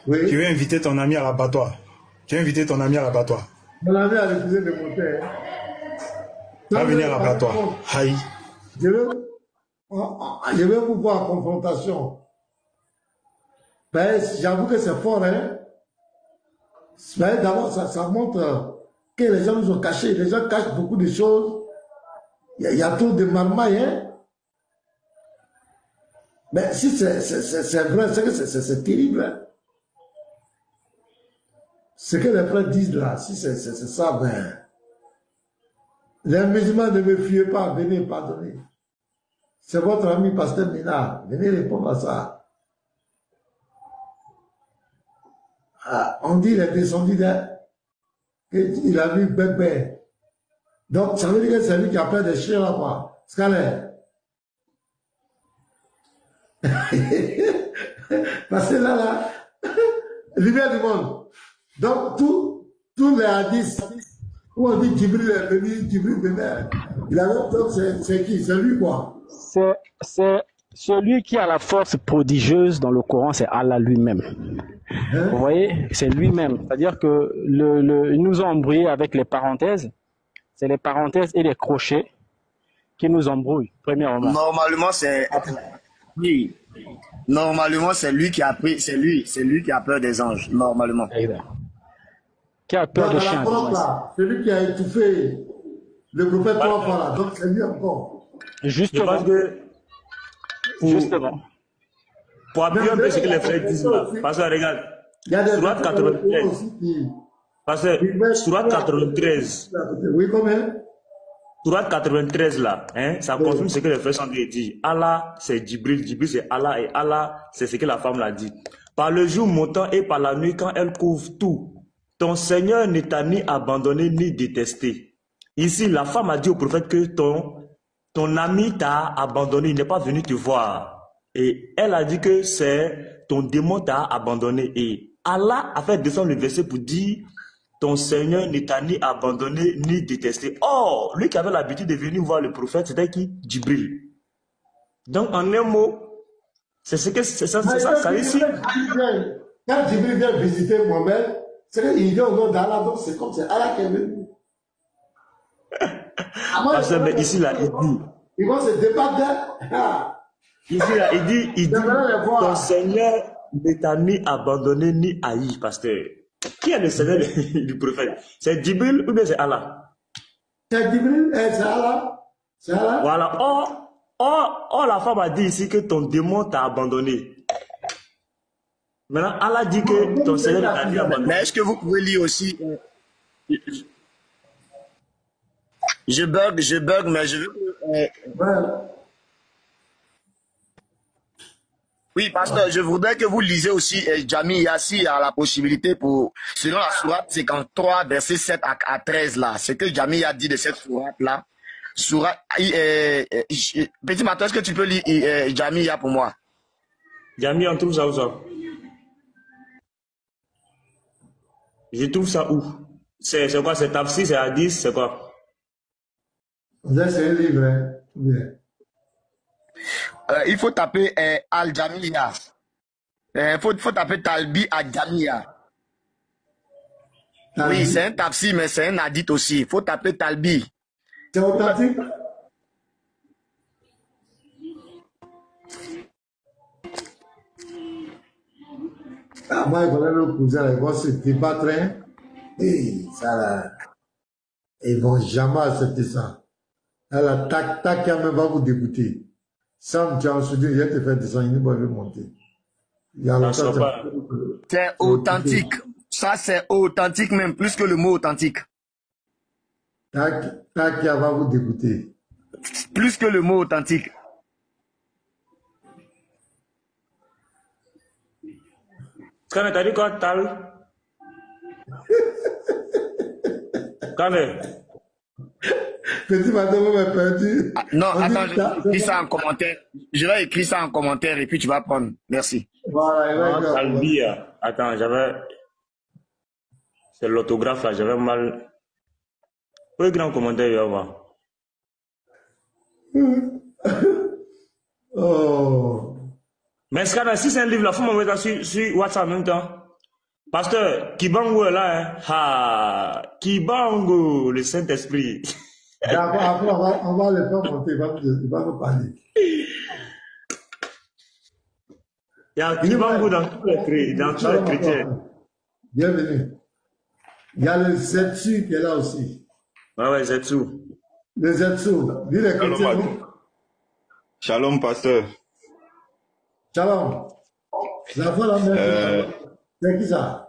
Speaker 1: Oui.
Speaker 6: tu veux inviter ton ami à l'abattoir. Tu veux inviter ton ami à l'abattoir.
Speaker 1: Mon ami a refusé de monter. Hein.
Speaker 6: Va venir à l'abattoir. Aïe.
Speaker 1: Je veux vous voir en confrontation. Ben, j'avoue que c'est fort, hein. Ben, d'abord, ça montre que les gens nous ont cachés. Les gens cachent beaucoup de choses. Il y a trop de marmailles, hein. Mais si c'est vrai, c'est que c'est terrible, hein. Ce que les frères disent là, si c'est ça, ben, les musulmans ne me fuyez pas, venez pardonner. C'est votre ami pasteur Mina, venez répondre à ça. Ah, on dit qu'il est descendu qu'il a vu bébé. Donc, ça veut dire que c'est lui qui a pris des chiens là-bas. Scaler. Parce que là, lumière du monde. Donc, tous les hadiths, où on dit Djibril est venu, Djibril venait, il avait donc c'est qui? C'est lui quoi?
Speaker 9: C'est celui qui a la force prodigieuse dans le Coran, c'est Allah lui-même.
Speaker 1: Hein?
Speaker 9: Vous voyez, c'est lui-même. C'est-à-dire que ils nous ont embrouillés avec les parenthèses. C'est les parenthèses et les crochets qui nous embrouillent. Première remarque.
Speaker 8: Normalement, c'est... Oui. Normalement, c'est lui qui a pris... C'est lui qui a peur des anges. Normalement.
Speaker 9: Exact. Qui a peur
Speaker 1: Dans
Speaker 9: des
Speaker 1: la
Speaker 9: chiens.
Speaker 1: porte, là, celui qui a étouffé le prophète 3 fois là, donc c'est lui encore.
Speaker 9: Justement.
Speaker 5: Je pense que
Speaker 9: Justement.
Speaker 5: pour appuyer un peu ce que les frères disent là, parce que regarde,
Speaker 1: Il y a des
Speaker 5: Surat
Speaker 1: personnes
Speaker 5: 93,
Speaker 1: aussi qui...
Speaker 5: parce que Surat 93,
Speaker 1: Oui, combien?
Speaker 5: Surat 93 là, hein, ça confirme ce que les frères sont dit. Allah c'est Djibril, Djibril c'est Allah et Allah c'est ce que la femme l'a dit. Par le jour montant et par la nuit quand elle couvre tout, ton Seigneur ne t'a ni abandonné ni détesté. Ici, la femme a dit au prophète que ton ami t'a abandonné, il n'est pas venu te voir. Et elle a dit que c'est ton démon t'a abandonné. Et Allah a fait descendre le verset pour dire ton Seigneur ne t'a ni abandonné ni détesté. Or, lui qui avait l'habitude de venir voir le prophète, c'était qui? Djibril. Donc, en un mot, c'est ça ici.
Speaker 1: Quand Djibril vient visiter Mohamed, c'est qu'il vient au nom d'Allah, donc c'est comme c'est Allah qui est venu.
Speaker 5: Parce que mais ici, là, il dit.
Speaker 1: Ils vont se débattre.
Speaker 5: Ici, là, il dit ton Seigneur ne t'a ni abandonné ni haï, pasteur. Qui est le Seigneur du prophète? C'est Djibril ou bien c'est Allah?
Speaker 1: C'est Djibril, c'est Allah. C'est Allah.
Speaker 5: Voilà. Or, la femme a dit ici que ton démon t'a abandonné. Maintenant, Allah dit que ton Seigneur ne t'a ni abandonné.
Speaker 8: Mais est-ce que vous pouvez lire aussi... Je bug, mais je veux... Oui, pasteur, je voudrais que vous lisez aussi Jami Yassi a la possibilité pour, selon la sourate 53, verset 7 à 13 là, ce que Jami a dit de cette sourate là. Petit matin, est-ce que tu peux lire Jami pour moi?
Speaker 5: Jami, on trouve ça où ça? Je trouve ça où? C'est quoi? C'est Tafsir, c'est Hadith, c'est quoi?
Speaker 1: C'est un livre, hein? Bien.
Speaker 8: Il faut taper Al-Jamiya. Il faut taper Talbi Al-Jamiya. Oui, c'est un tafsir, mais c'est un hadith aussi. Il faut taper Talbi.
Speaker 1: C'est authentique? Ah, moi, il fallait le cousin, ils vont se débattre. Hein? Et ça, là, ils vont jamais accepter ça. Là, tac, tac, il même va vous dégoûter. Sam, tu as un soutien, il va te faire descendre, il va monter.
Speaker 8: C'est authentique. Ça, c'est authentique même, plus que le mot authentique.
Speaker 1: Tac, tac, il va vous dégoûter.
Speaker 8: Plus que le mot authentique.
Speaker 5: Quand t'as dit quoi, Tal? Quand
Speaker 1: Petit madame m'a perdu.
Speaker 8: Non, attends, je vais écrire ça en commentaire. Je vais écrire ça en commentaire et puis tu vas prendre. Merci.
Speaker 1: Voilà,
Speaker 5: Albia. Attends, c'est l'autographe là, j'avais mal. Oui, grand commentaire, il va voir.
Speaker 1: Oh.
Speaker 5: Mais si c'est un livre là, il faut m'envoyer ça sur WhatsApp en même temps. Pasteur, Kibango est là, hein. Ah, Kibango, le Saint-Esprit.
Speaker 1: Après, on va le faire monter, il va nous parler.
Speaker 5: Il y a Kibango dans tous les chrétiens.
Speaker 1: Bienvenue. Il y a le Zetsu qui est là aussi.
Speaker 5: Ouais, Zetsu.
Speaker 1: Le Zetsu, dis les chrétiens.
Speaker 10: Shalom, pasteur.
Speaker 1: Shalom. La fois la même. C'est qui ça?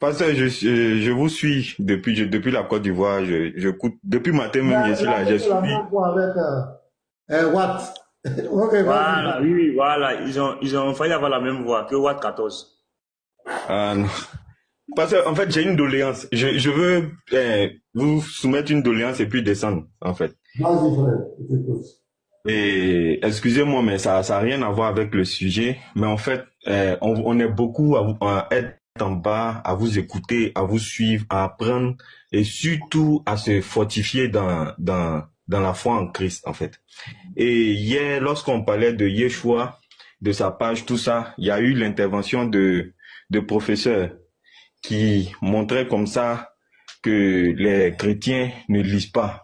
Speaker 10: Pasteur, je vous suis depuis la Côte d'Ivoire. J'écoute depuis matin même, je suis là. Je suis.
Speaker 1: Avec Watt. Okay,
Speaker 5: voilà, oui, voilà. Ils ont failli avoir la même voix que Watt 14.
Speaker 10: Non. Pasteur, en fait, j'ai une doléance. Je veux vous soumettre une doléance et puis descendre, en fait.
Speaker 1: Vas-y, frère, je t'écoute.
Speaker 10: Et excusez-moi, mais ça n'a rien à voir avec le sujet. Mais en fait, on est beaucoup à être en bas, à vous écouter, à vous suivre, à apprendre et surtout à se fortifier dans la foi en Christ, en fait. Et hier, lorsqu'on parlait de Yeshua, de sa page, tout ça, il y a eu l'intervention de professeurs qui montrait comme ça que les chrétiens ne lisent pas.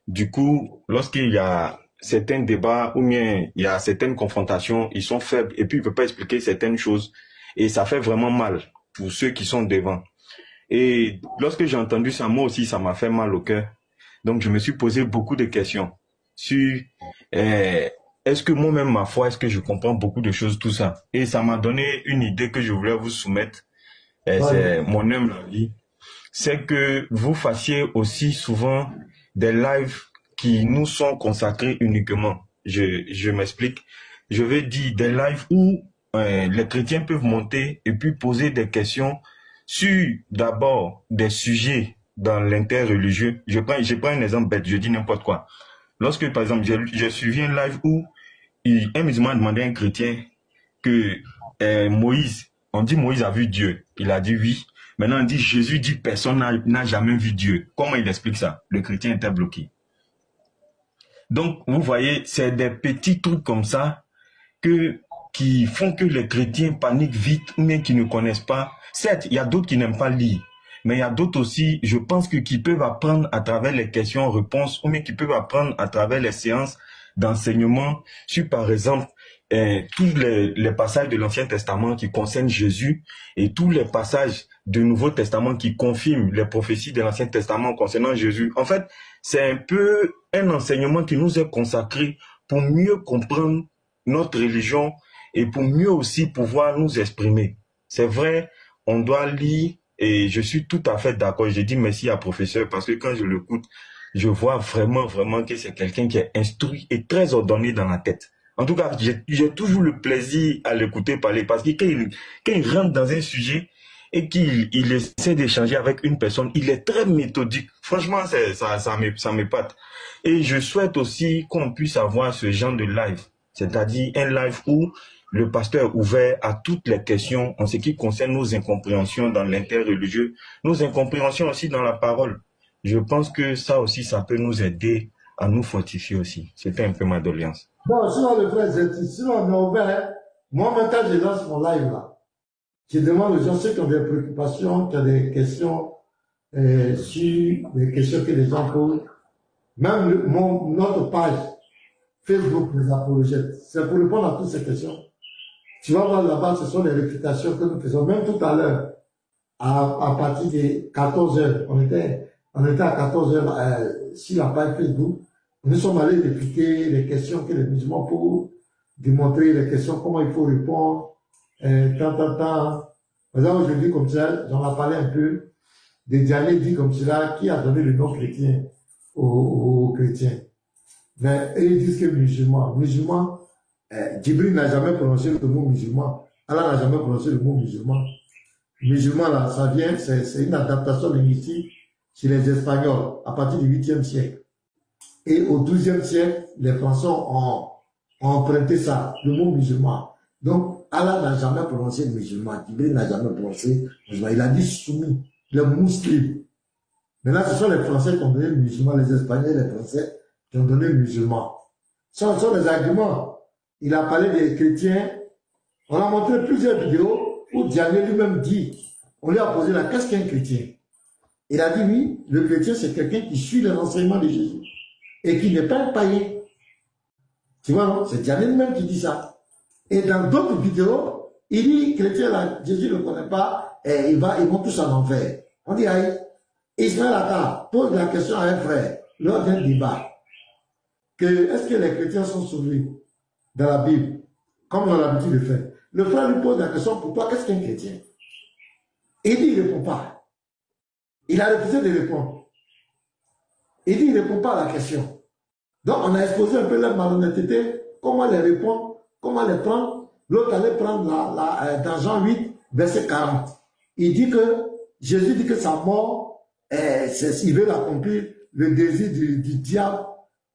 Speaker 10: Du coup, lorsqu'il y a certains débats ou bien il y a certaines confrontations, ils sont faibles et puis ils ne peuvent pas expliquer certaines choses et ça fait vraiment mal pour ceux qui sont devant. Et lorsque j'ai entendu ça, moi aussi, ça m'a fait mal au cœur. Donc, je me suis posé beaucoup de questions sur est-ce que moi-même, ma foi, est-ce que je comprends beaucoup de choses, tout ça. Et ça m'a donné une idée que je voulais vous soumettre. C'est mon humble avis. C'est que vous fassiez aussi souvent des lives qui nous sont consacrés uniquement. Je m'explique. Je veux dire des lives où les chrétiens peuvent monter et puis poser des questions sur d'abord des sujets dans l'interreligieux. Je prends un exemple bête, je dis n'importe quoi. Lorsque, par exemple, j'ai suivi un live où un musulman a demandé à un chrétien que Moïse, on dit Moïse a vu Dieu. Il a dit oui. Maintenant, on dit Jésus dit personne n'a jamais vu Dieu. Comment il explique ça? Le chrétien était bloqué. Donc, vous voyez, c'est des petits trucs comme ça qui font que les chrétiens paniquent vite, mais qui ne connaissent pas. Certes, il y a d'autres qui n'aiment pas lire, mais il y a d'autres aussi, je pense qui peuvent apprendre à travers les questions-réponses, ou bien qui peuvent apprendre à travers les séances d'enseignement sur, par exemple, tous les passages de l'Ancien Testament qui concernent Jésus et tous les passages du Nouveau Testament qui confirment les prophéties de l'Ancien Testament concernant Jésus. En fait, c'est un peu un enseignement qui nous est consacré pour mieux comprendre notre religion et pour mieux aussi pouvoir nous exprimer. C'est vrai, on doit lire et je suis tout à fait d'accord. Je dis merci à professeur parce que quand je l'écoute, je vois vraiment que c'est quelqu'un qui est instruit et très ordonné dans la tête. En tout cas, j'ai toujours le plaisir à l'écouter parler parce que quand il rentre dans un sujet et qu'il essaie d'échanger avec une personne, il est très méthodique. Franchement, ça m'épate. Et je souhaite aussi qu'on puisse avoir ce genre de live, c'est-à-dire un live où le pasteur est ouvert à toutes les questions en ce qui concerne nos incompréhensions dans l'interreligieux, nos incompréhensions aussi dans la parole. Je pense que ça aussi, ça peut nous aider à nous fortifier aussi. C'était un peu ma doléance.
Speaker 1: Bon, sinon le frère Zeti, sinon on est ouvert. Moi, maintenant, je lance mon live là. Je demande aux gens, ceux qui ont des préoccupations, qui ont des questions sur les questions que les gens posent. Même notre page Facebook les apologètes, c'est pour répondre à toutes ces questions. Tu vas voir là-bas, ce sont les réfutations que nous faisons. Même tout à l'heure, à partir de 14h, on était à 14h sur la page Facebook. Nous sommes allés réfuter les questions que les musulmans posent, démontrer les questions, comment il faut répondre, Par exemple, aujourd'hui, comme ça, j'en ai parlé un peu, des derniers dit comme cela, qui a donné le nom chrétien aux chrétiens. Mais ils disent que musulmans, Djibril n'a jamais prononcé le mot musulman. Allah n'a jamais prononcé le mot musulman. Musulman, là, ça vient, c'est une adaptation linguistique chez les Espagnols à partir du 8e siècle. Et au 12e siècle, les Français ont emprunté ça, le mot musulman. Donc, Allah n'a jamais prononcé musulman. Djibril n'a jamais prononcé musulman. Il a dit soumis, le musulman. Maintenant, ce sont les Français qui ont donné le musulman, les Espagnols et les Français qui ont donné le musulman. Ce sont les arguments. Il a parlé des chrétiens. On a montré plusieurs vidéos où Diané lui-même dit, on lui a posé la qu'est-ce qu'un chrétien? Il a dit oui, le chrétien c'est quelqu'un qui suit les enseignements de Jésus et qui n'est pas un païen. Tu vois, non? C'est Diané lui-même qui dit ça. Et dans d'autres vidéos, il dit chrétien là, Jésus ne le connaît pas et ils vont tous en enfer. On dit aïe, Ismaël Attah pose la question à un frère lors d'un débat que est-ce que les chrétiens sont sauvés dans la Bible, comme on a l'habitude de faire. Le frère lui pose la question, pour toi, qu'est-ce qu'un chrétien? Il dit, il ne répond pas. Il a refusé de répondre. Il dit, il ne répond pas à la question. Donc, on a exposé un peu leur malhonnêteté, comment les répondre, comment les prendre. L'autre allait prendre dans Jean 8, verset 40. Il dit que, Jésus dit que sa mort, il veut accomplir le désir du diable,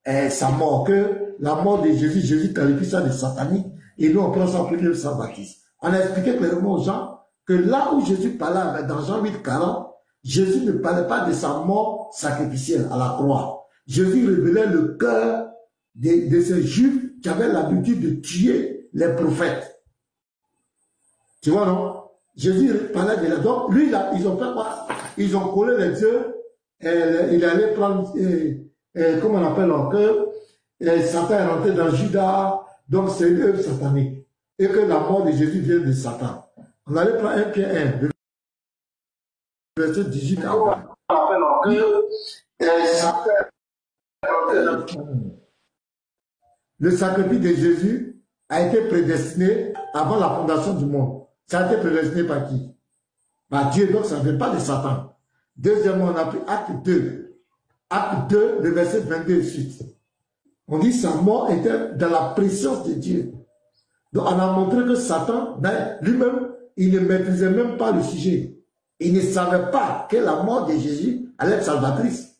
Speaker 1: sa mort, que la mort de Jésus, Jésus qualifie ça de satanique, et nous on prend ça pour le sang baptiste. On a expliqué clairement aux gens que là où Jésus parlait dans Jean 8, 40, Jésus ne parlait pas de sa mort sacrificielle à la croix. Jésus révélait le cœur de ces juifs qui avaient l'habitude de tuer les prophètes. Tu vois, non? Jésus parlait de la... Donc, lui, là, ils ont fait quoi? Ils ont collé les yeux, et il allait prendre, comment on appelle encore, Satan est rentré dans Judas, donc c'est une œuvre satanique. Et que la mort de Jésus vient de Satan. On allait prendre 1 Pierre 1, verset 18 à 20. Le sacrifice de Jésus a été prédestiné avant la fondation du monde. Ça a été prédestiné par qui? Par Dieu, donc ça ne vient pas de Satan. Deuxièmement, on a pris Acte 2. Acte 2, le verset 22 et suite. On dit sa mort était dans la présence de Dieu. Donc on a montré que Satan, lui-même, il ne maîtrisait même pas le sujet. Il ne savait pas que la mort de Jésus allait être salvatrice.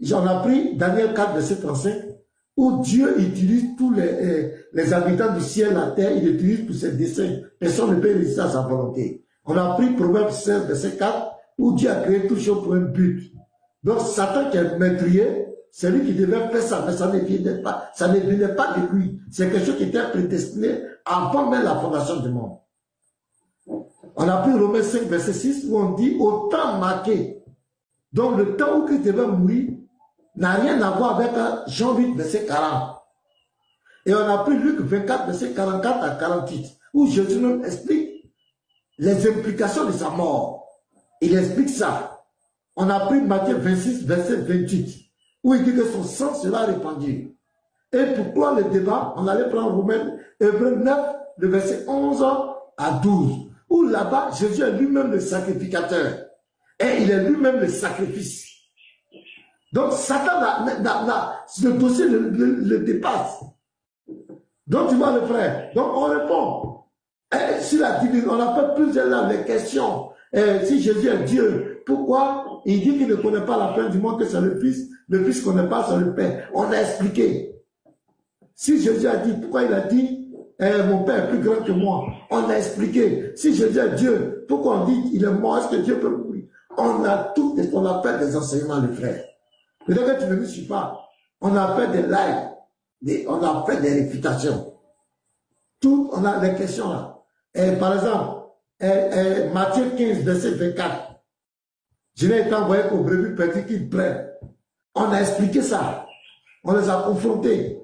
Speaker 1: J'en ai pris Daniel 4, verset 35, où Dieu utilise tous les habitants du ciel, la terre, il utilise pour ses desseins. Personne ne peut résister à sa volonté. On a pris Proverbe 16, verset 4, où Dieu a créé tout chose pour un but. Donc Satan qui est meurtrier, c'est lui qui devait faire ça, mais ça ne venait pas de lui. C'est quelque chose qui était prédestiné avant même la fondation du monde. On a pris Romains 5, verset 6, où on dit au temps marqué. Donc le temps où Christ devait mourir n'a rien à voir avec Jean 8, verset 40. Et on a pris Luc 24, verset 44 à 48, où Jésus nous explique les implications de sa mort. Il explique ça. On a pris Matthieu 26, verset 28, où il dit que son sang sera répandu. Et pourquoi le débat? On allait prendre Romains, Hébreux 9, le verset 11 à 12, où là-bas, Jésus est lui-même le sacrificateur. Et il est lui-même le sacrifice. Donc Satan, le dossier le dépasse. Donc tu vois le frère. Donc on répond. Et si la division, on appelle plusieurs là les questions. Et si Jésus est Dieu, pourquoi il dit qu'il ne connaît pas la fin du monde, que c'est le Fils ne connaît pas, c'est le Père. On a expliqué. Si Jésus a dit, pourquoi il a dit, mon Père est plus grand que moi, on a expliqué. Si Jésus est Dieu, pourquoi on dit qu'il est mort, est-ce que Dieu peut mourir? On a tout ce qu'on appelle des enseignements, le frère. Peut-être que tu ne me suis pas. On a fait des lives, on a fait des réfutations. Tout, on a des questions là. Et par exemple, Matthieu 15, verset 24. Je n'ai été envoyé qu'aux brebis perdues qu'ils prennent. On a expliqué ça. On les a confrontés.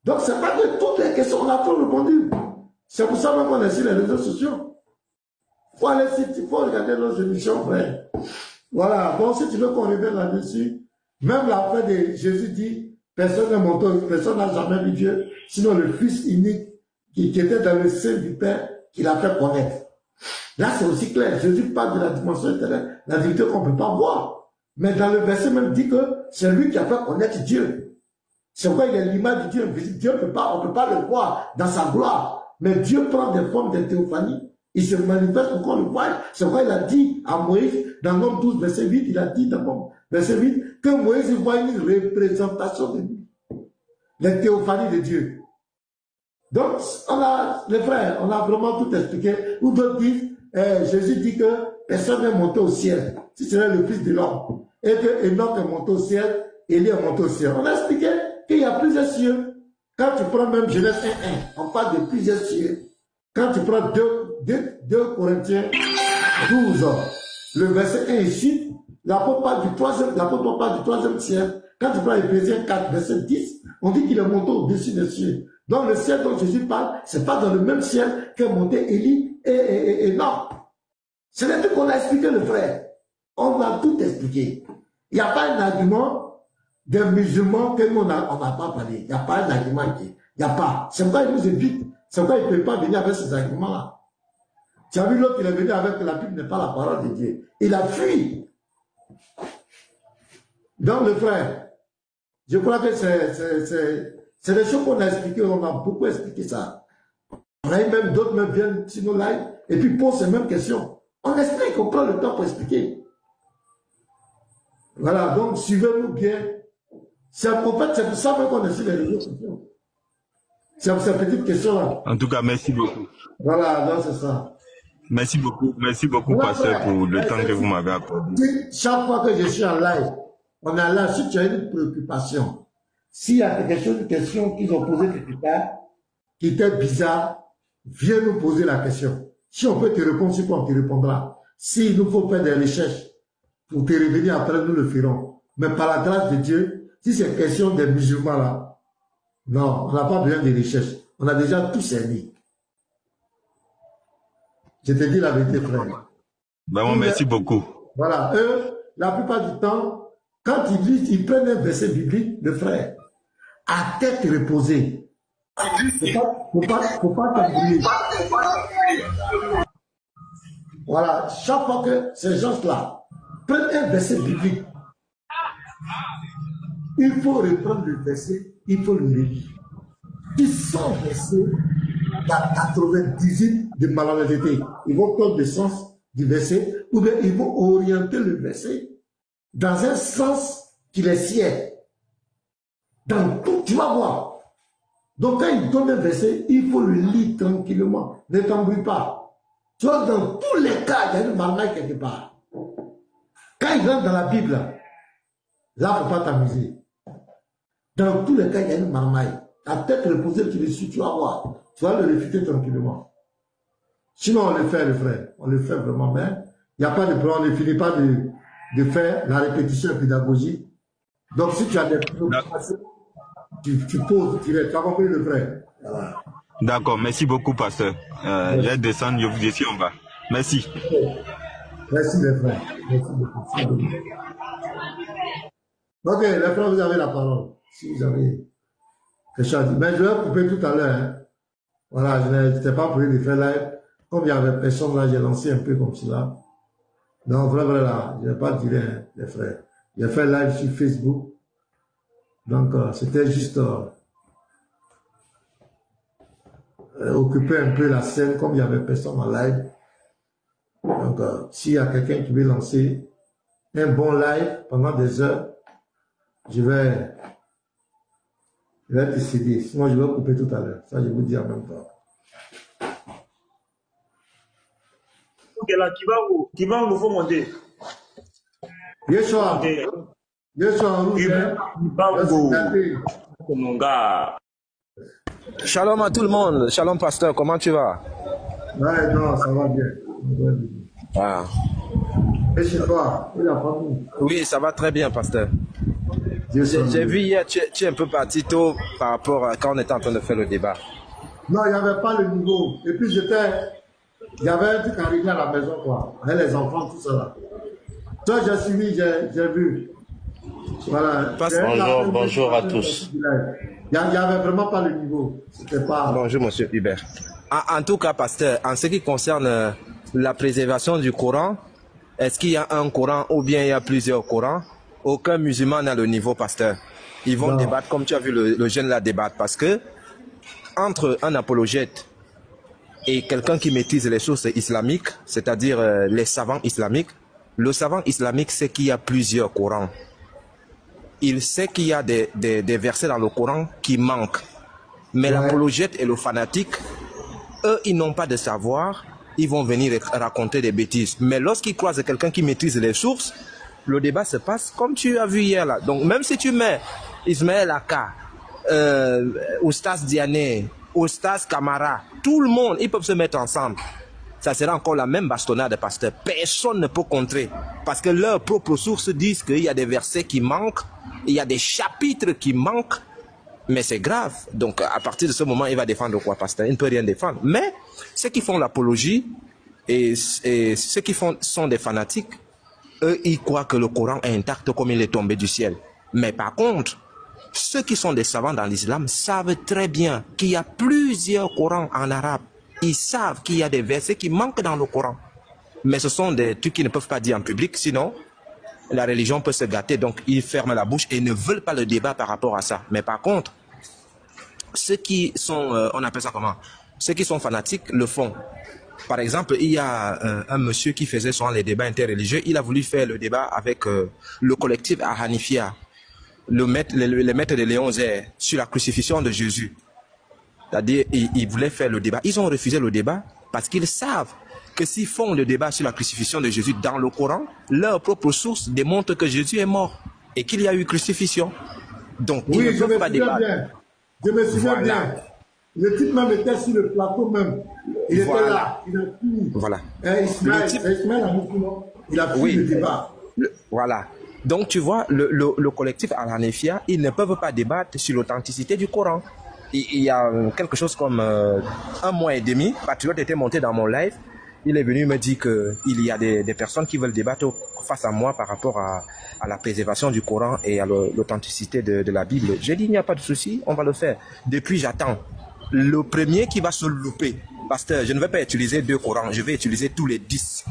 Speaker 1: Donc, c'est pas que toutes les questions, on a tout répondu. C'est pour ça même qu'on est sur les réseaux sociaux. Il faut regarder nos émissions, frère. Voilà. Bon, si tu veux qu'on revienne là-dessus, même la fin de Jésus dit, personne n'est monté, personne n'a jamais vu Dieu, sinon le Fils unique qui était dans le sein du Père, qui l'a fait connaître. Là, c'est aussi clair. Jésus parle de la dimension éternelle, la divinité qu'on ne peut pas voir. Mais dans le verset même dit que c'est lui qui a fait connaître Dieu. C'est pourquoi il est l'image de Dieu invisible. Dieu on ne peut pas le voir dans sa gloire. Mais Dieu prend des formes de théophanie. Il se manifeste pour qu'on le voie. C'est pourquoi il a dit à Moïse, dans Nombre 12, verset 8, il a dit dans verset 8, que Moïse voit une représentation de lui. Les théophanies de Dieu. Donc, les frères, on a vraiment tout expliqué. Ou d'autres disent, Jésus dit que personne n'est monté au ciel, si ce n'est le Fils de l'homme. Et que Enoch est monté au ciel, Élie est monté au ciel. On a expliqué qu'il y a plusieurs cieux. Quand tu prends même Genèse 1.1, on parle de plusieurs cieux. Quand tu prends 2 Corinthiens 12, le verset 1 ici, l'apôtre parle du troisième ciel. Quand tu prends Éphésiens 4, verset 10, on dit qu'il est monté au-dessus des cieux. Donc le ciel dont Jésus parle, c'est pas dans le même ciel qu'est monté Élie et non. C'est le truc qu'on a expliqué, le frère. On a tout expliqué. Il n'y a pas un argument des musulmans que nous on n'a pas parlé. Il n'y a pas un argument qui. Il n'y a pas. C'est pourquoi il nous évite. C'est pourquoi il ne peut pas venir avec ces arguments-là. Tu as vu l'autre, il est venu avec la Bible n'est pas la parole de Dieu. Il a fui. Donc le frère, je crois que c'est des choses qu'on a expliquées, on a beaucoup expliqué ça. On a eu même d'autres même viennent sur nos lives et puis posent ces mêmes questions. On explique, on prend le temps pour expliquer. Voilà, donc suivez-nous bien. C'est un prophète, c'est pour ça qu'on est sur les réseaux sociaux. C'est pour cette petite question-là.
Speaker 10: En tout cas, merci beaucoup.
Speaker 1: Voilà, donc c'est ça.
Speaker 10: Merci beaucoup, pasteur, pour le temps que vous m'avez accordé.
Speaker 1: Chaque fois que je suis en live, on est là, si tu as une préoccupation, s'il y a une question qu'ils ont posée quelque part, qui était bizarre, viens nous poser la question. Si on peut te répondre, c'est quoi, on te répondra. S'il nous faut faire des recherches pour te revenir après, nous le ferons. Mais par la grâce de Dieu, si c'est question des musulmans là, non, on n'a pas besoin de recherches. On a déjà tout cerné. Je te dis la vérité, frère.
Speaker 10: Vraiment, merci beaucoup.
Speaker 1: Voilà, eux, la plupart du temps, quand ils lisent, ils prennent un verset biblique, le frère, à tête reposée. Faut pas t'embrouiller. Voilà, chaque fois que ces gens-là prennent un verset biblique, il faut reprendre le verset, il faut le lire. Ils sont versés dans 98 de malhonnêteté. Ils vont prendre le sens du verset, ou bien ils vont orienter le verset dans un sens qui les sied. Dans tout, tu vas voir. Donc quand ils donnent un verset, il faut le lire tranquillement. Ne t'embrouille pas. Tu vois, dans tous les cas, il y a une marmaille quelque part. Quand ils rentrent dans la Bible, là, il ne faut pas t'amuser. Dans tous les cas, il y a une marmaille. La tête reposée, tu le suis, tu vas voir. Tu vas le réfuter tranquillement. Sinon, on le fait, le frère. On le fait vraiment, mais il n'y a pas de problème. On ne finit pas de faire la répétition pédagogique. Donc, si tu as des préoccupations, tu poses, tu vas compris le frère. Voilà.
Speaker 10: D'accord, merci beaucoup, pasteur. Je vais descendre, je suis en bas. Merci.
Speaker 1: Merci, les frères. Merci beaucoup. Ok, les frères, vous avez la parole. Si vous avez quelque chose à dire. Mais je vais couper tout à l'heure. Hein. Voilà, je n'étais pas prêt de faire live. Comme il y avait personne là, j'ai lancé un peu comme cela. Non, vrai, là, je ne vais pas dire, hein, les frères. J'ai fait live sur Facebook. Donc, c'était juste occuper un peu la scène, comme il n'y avait personne en live. Donc, s'il y a quelqu'un qui veut lancer un bon live pendant des heures, je vais te céder. Sinon, je vais couper tout à l'heure. Ça, je vous dis en même temps.
Speaker 5: Ok, là, qui va nous faut monter.
Speaker 1: Yeshua en rouge.
Speaker 5: Mon gars.
Speaker 11: Shalom à tout le monde. Shalom, pasteur. Comment tu vas?
Speaker 1: Ouais, non, ça va bien.
Speaker 11: Ah.
Speaker 1: Et chez toi, et la famille?
Speaker 11: Oui, ça va très bien, pasteur. J'ai vu hier, tu es un peu parti tôt par rapport à quand on était en train de faire le débat.
Speaker 1: Non, il n'y avait pas le niveau. Et puis il y avait un truc à régler à la maison, quoi. Avec les enfants, tout ça là. Toi, j'ai suivi, j'ai vu. Voilà.
Speaker 11: Bonjour à tous.
Speaker 1: Il n'y avait vraiment pas le niveau. C'était pas...
Speaker 11: Bonjour, monsieur Hubert. En tout cas, pasteur, en ce qui concerne la préservation du Coran, est-ce qu'il y a un Coran ou bien il y a plusieurs Corans? Aucun musulman n'a le niveau, pasteur. Ils vont débattre, comme tu as vu le jeune là débattre, parce que entre un apologète et quelqu'un qui maîtrise les sources islamiques, c'est-à-dire les savants islamiques, le savant islamique sait qu'il y a plusieurs Corans. Il sait qu'il y a des versets dans le Coran qui manquent. Mais l'apologète et le fanatique, eux, ils n'ont pas de savoir, ils vont venir raconter des bêtises. Mais lorsqu'ils croisent quelqu'un qui maîtrise les sources, le débat se passe comme tu as vu hier là. Donc même si tu mets Ismaël Aka, Oustaz Diané, Oustaz Kamara, tout le monde, ils peuvent se mettre ensemble. Ça sera encore la même bastonnade, pasteur. Personne ne peut contrer. Parce que leurs propres sources disent qu'il y a des versets qui manquent, il y a des chapitres qui manquent, mais c'est grave. Donc à partir de ce moment, il va défendre quoi, pasteur? Il ne peut rien défendre. Mais ceux qui font l'apologie et ceux qui sont des fanatiques, eux, ils croient que le Coran est intact comme il est tombé du ciel. Mais par contre, ceux qui sont des savants dans l'islam savent très bien qu'il y a plusieurs Corans en arabe. Ils savent qu'il y a des versets qui manquent dans le Coran. Mais ce sont des trucs qu'ils ne peuvent pas dire en public, sinon la religion peut se gâter. Donc ils ferment la bouche et ne veulent pas le débat par rapport à ça. Mais par contre, ceux qui sont, on appelle ça comment? Ceux qui sont fanatiques le font. Par exemple, il y a un monsieur qui faisait souvent les débats interreligieux. Il a voulu faire le débat avec le collectif Ahanifia. les maîtres de Léon Zé sur la crucifixion de Jésus. C'est-à-dire, ils voulaient faire le débat. Ils ont refusé le débat parce qu'ils savent que s'ils font le débat sur la crucifixion de Jésus dans le Coran, leur propre source démontre que Jésus est mort et qu'il y a eu crucifixion. Donc, ils ne peuvent pas débattre.
Speaker 1: Je me souviens bien. Le type même était sur le plateau même. Il était là. Il a fini.
Speaker 11: Voilà.
Speaker 1: Ismaël a beaucoup, non? Il a fini le débat.
Speaker 11: Voilà. Donc, tu vois, le collectif Al-Hanefia, ils ne peuvent pas débattre sur l'authenticité du Coran. Il y a quelque chose comme 1 mois et demi, Patriote était monté dans mon live. Il est venu me dire qu'il y a des personnes qui veulent débattre face à moi par rapport à la préservation du Coran et à l'authenticité de la Bible. J'ai dit, il n'y a pas de souci, on va le faire. Depuis, j'attends. Le premier qui va se louper, pasteur, je ne vais pas utiliser 2 Corans, je vais utiliser tous les 10.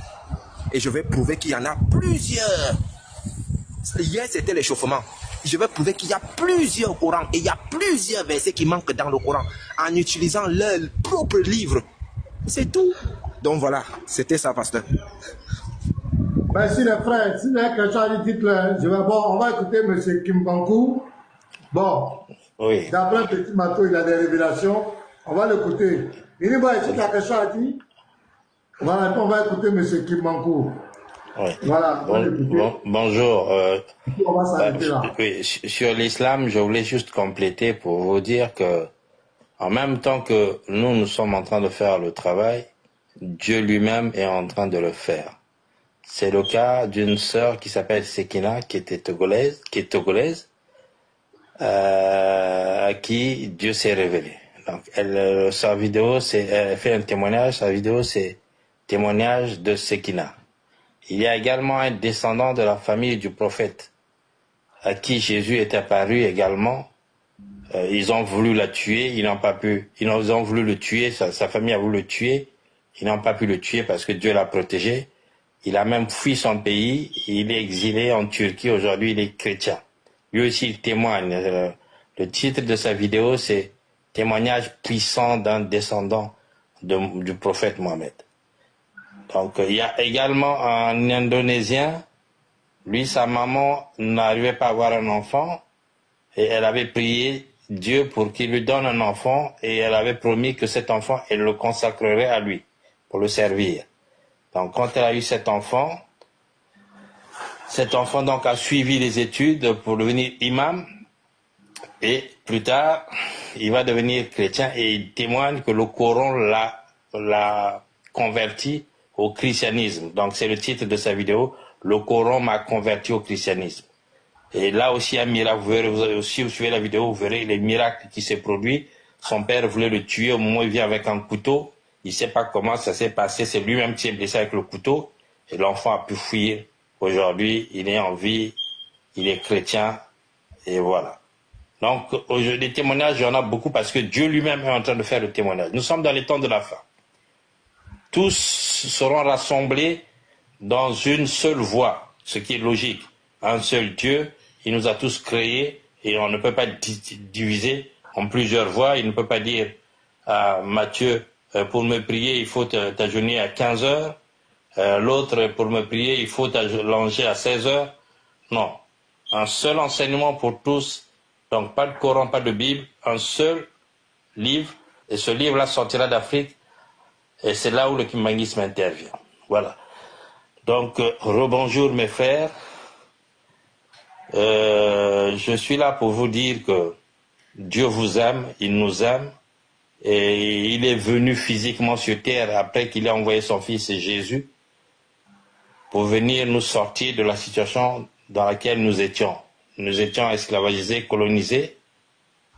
Speaker 11: Et je vais prouver qu'il y en a plusieurs. Hier, c'était l'échauffement. Je vais prouver qu'il y a plusieurs Corans et il y a plusieurs versets qui manquent dans le Coran en utilisant leur propre livre. C'est tout. Donc voilà, c'était ça, pasteur.
Speaker 1: Merci les frères. Si vous avez quelque chose à dire, on va écouter M. Kimbankou. Bon, oui. D'après Petit Mato, il a des révélations. On va l'écouter. Il dit, si tu as quelque chose à dire, voilà, on va écouter M. Kimbankou.
Speaker 12: Oui.
Speaker 1: Voilà,
Speaker 12: bonjour.
Speaker 1: On va s'arrêter là.
Speaker 12: Oui, sur l'islam, je voulais juste compléter pour vous dire que, en même temps que nous sommes en train de faire le travail, Dieu lui-même est en train de le faire. C'est le cas d'une sœur qui s'appelle Sekina, qui est togolaise, à qui Dieu s'est révélé. Donc, sa vidéo, elle fait un témoignage. Sa vidéo, c'est témoignage de Sekina. Il y a également un descendant de la famille du prophète à qui Jésus est apparu également. Ils ont voulu la tuer, ils n'ont pas pu. Ils ont voulu le tuer, sa famille a voulu le tuer. Ils n'ont pas pu le tuer parce que Dieu l'a protégé. Il a même fui son pays. Il est exilé en Turquie. Aujourd'hui, il est chrétien. Lui aussi, il témoigne. Le titre de sa vidéo, c'est « Témoignage puissant d'un descendant du prophète Mohammed ». Donc, il y a également un Indonésien. Lui, sa maman n'arrivait pas à avoir un enfant. Et elle avait prié Dieu pour qu'il lui donne un enfant. Et elle avait promis que cet enfant, elle le consacrerait à lui pour le servir. Donc, quand elle a eu cet enfant donc a suivi les études pour devenir imam. Et plus tard, il va devenir chrétien et il témoigne que le Coran l'a converti au christianisme. Donc, c'est le titre de sa vidéo. Le Coran m'a converti au christianisme. Et là aussi, un miracle. Vous verrez, si vous suivez la vidéo, vous verrez les miracles qui s'est produit. Son père voulait le tuer. Au moment où il vient avec un couteau, il ne sait pas comment ça s'est passé. C'est lui-même qui s'est blessé avec le couteau. Et l'enfant a pu fuir. Aujourd'hui, il est en vie. Il est chrétien. Et voilà. Donc, des témoignages, il y en a beaucoup parce que Dieu lui-même est en train de faire le témoignage. Nous sommes dans les temps de la fin. Tous seront rassemblés dans une seule voie, ce qui est logique. Un seul Dieu, il nous a tous créés et on ne peut pas diviser en plusieurs voies. Il ne peut pas dire à Matthieu, pour me prier, il faut t'agenouiller à 15 heures. L'autre, pour me prier, il faut t'allonger à 16 heures. Non. Un seul enseignement pour tous. Donc, pas de Coran, pas de Bible. Un seul livre. Et ce livre-là sortira d'Afrique. Et c'est là où le kimbanguisme intervient. Voilà. Donc, rebonjour mes frères. Je suis là pour vous dire que Dieu vous aime, il nous aime. Et il est venu physiquement sur terre après qu'il ait envoyé son fils Jésus pour venir nous sortir de la situation dans laquelle nous étions. Nous étions esclavagisés, colonisés.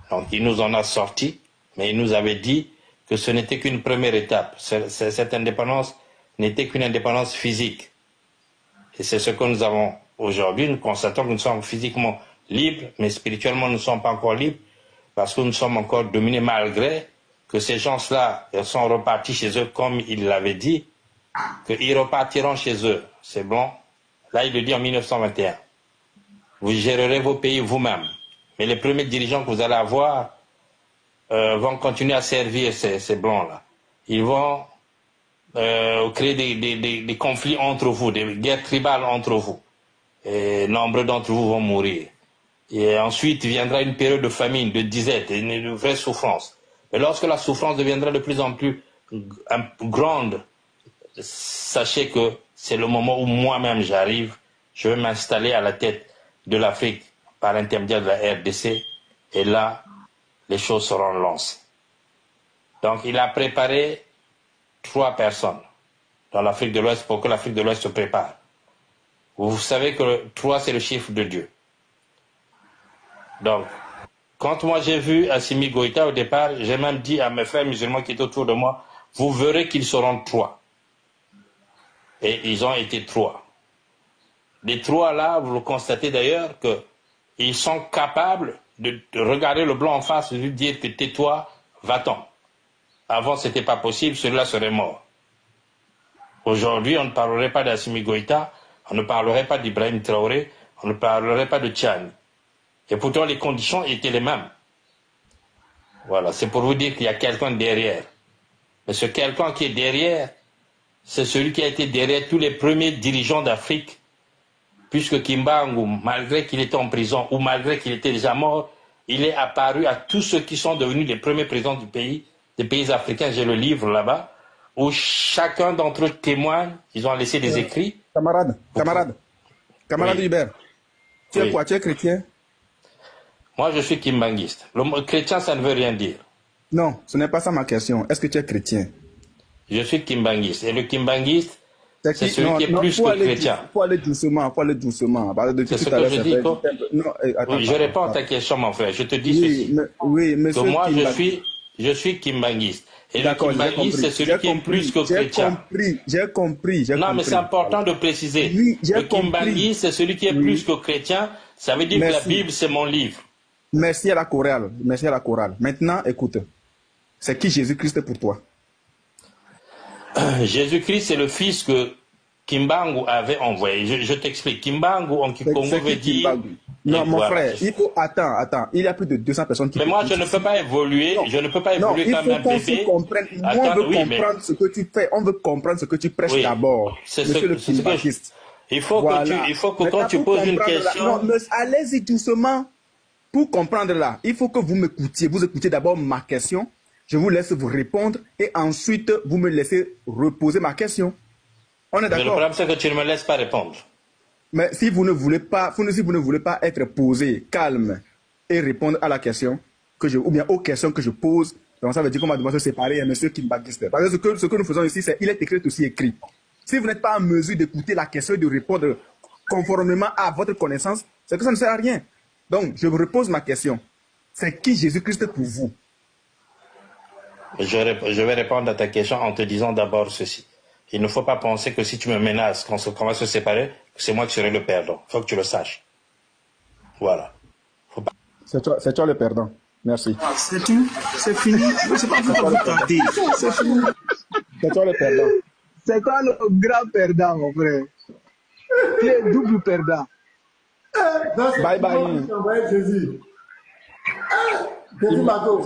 Speaker 12: Donc il nous en a sortis, mais il nous avait dit que ce n'était qu'une première étape. Cette indépendance n'était qu'une indépendance physique. Et c'est ce que nous avons aujourd'hui. Nous constatons que nous sommes physiquement libres, mais spirituellement nous ne sommes pas encore libres parce que nous sommes encore dominés malgré que ces gens-là sont repartis chez eux comme il l'avait dit, qu'ils repartiront chez eux. C'est bon. Là, il le dit en 1921. Vous gérerez vos pays vous-même. Mais les premiers dirigeants que vous allez avoir vont continuer à servir ces blancs-là. Ils vont créer des conflits entre vous, des guerres tribales entre vous. Et nombreux d'entre vous vont mourir. Et ensuite viendra une période de famine, de disette, une vraie souffrance. Mais lorsque la souffrance deviendra de plus en plus grande, sachez que c'est le moment où moi-même j'arrive, je vais m'installer à la tête de l'Afrique par l'intermédiaire de la RDC, et là, les choses seront lancées. Donc il a préparé 3 personnes dans l'Afrique de l'Ouest pour que l'Afrique de l'Ouest se prépare. Vous savez que 3, c'est le chiffre de Dieu. Donc, quand moi j'ai vu Assimi Goïta au départ, j'ai même dit à mes frères musulmans qui étaient autour de moi, vous verrez qu'ils seront 3. Et ils ont été 3. Les 3 là, vous le constatez d'ailleurs, qu'ils sont capables de regarder le blanc en face et de lui dire que tais-toi, va-t'en. Avant, ce n'était pas possible, celui-là serait mort. Aujourd'hui, on ne parlerait pas d'Assimi Goïta, on ne parlerait pas d'Ibrahim Traoré, on ne parlerait pas de Tchani. Et pourtant, les conditions étaient les mêmes. Voilà, c'est pour vous dire qu'il y a quelqu'un derrière. Mais ce quelqu'un qui est derrière, c'est celui qui a été derrière tous les premiers dirigeants d'Afrique, puisque Kimbangu, malgré qu'il était en prison ou malgré qu'il était déjà mort, il est apparu à tous ceux qui sont devenus les premiers présidents du pays, des pays africains. J'ai le livre là-bas, où chacun d'entre eux témoigne, ils ont laissé des écrits.
Speaker 13: Camarade oui. Hubert, tu es quoi? Tu es chrétien?
Speaker 12: Moi, je suis kimbanguiste. Le mot chrétien, ça ne veut rien dire.
Speaker 13: Non, ce n'est pas ça ma question. Est-ce que tu es chrétien?
Speaker 12: Je suis kimbanguiste. Et le kimbanguiste, c'est celui qui est plus que chrétien.
Speaker 13: Il faut aller doucement,
Speaker 12: C'est ce que je dis. Oui, je réponds à ta question, mon frère. Je te dis ceci. Que moi, je suis kimbanguiste. Et le kimbanguiste, c'est celui qui est plus que chrétien.
Speaker 13: J'ai compris.
Speaker 12: Non, mais c'est important de préciser. Le kimbanguiste, c'est celui qui est plus que chrétien. Ça veut dire que la Bible, c'est mon livre.
Speaker 13: Merci à la chorale. Maintenant, écoute. C'est qui Jésus-Christ pour toi?
Speaker 12: Jésus-Christ, c'est le fils que Kimbangu avait envoyé. Je t'explique. Kimbangu, en Kikongo, veut dire...
Speaker 13: Non, mon frère, il faut... Attends. Il y a plus de 200 personnes qui...
Speaker 12: Mais moi, je ne peux pas évoluer. Je ne peux pas évoluer comme un bébé.
Speaker 13: Moi, on veut comprendre ce que tu fais. On veut comprendre ce que tu prêches d'abord.
Speaker 12: Monsieur le Kimbangiste. Il faut que quand tu poses une question...
Speaker 13: Non, mais allez-y doucement. Pour comprendre là, il faut que vous m'écoutiez. Vous écoutez d'abord ma question. Je vous laisse vous répondre et ensuite vous me laissez reposer ma question. On est d'accord?
Speaker 12: Mais le problème, c'est que tu ne me laisses pas répondre.
Speaker 13: Mais si vous ne voulez pas, être posé, calme et répondre à la question ou bien aux questions que je pose, donc ça veut dire qu'on va devoir se séparer, et monsieur Kimbanguiste. Parce que ce que nous faisons ici, c'est il est écrit aussi écrit. Si vous n'êtes pas en mesure d'écouter la question et de répondre conformément à votre connaissance, c'est que ça ne sert à rien. Donc, je vous repose ma question. C'est qui Jésus-Christ pour vous?
Speaker 12: Je vais répondre à ta question en te disant d'abord ceci. Il ne faut pas penser que si tu me menaces qu'on va se séparer, c'est moi qui serai le perdant. Il faut que tu le saches. Voilà.
Speaker 13: C'est toi le perdant. Merci.
Speaker 5: C'est tout. C'est fini. C'est pas vous vous tentez. C'est fini.
Speaker 13: C'est toi le perdant.
Speaker 7: C'est toi le grand perdant, mon frère. Tu es double perdant.
Speaker 13: Bye bye.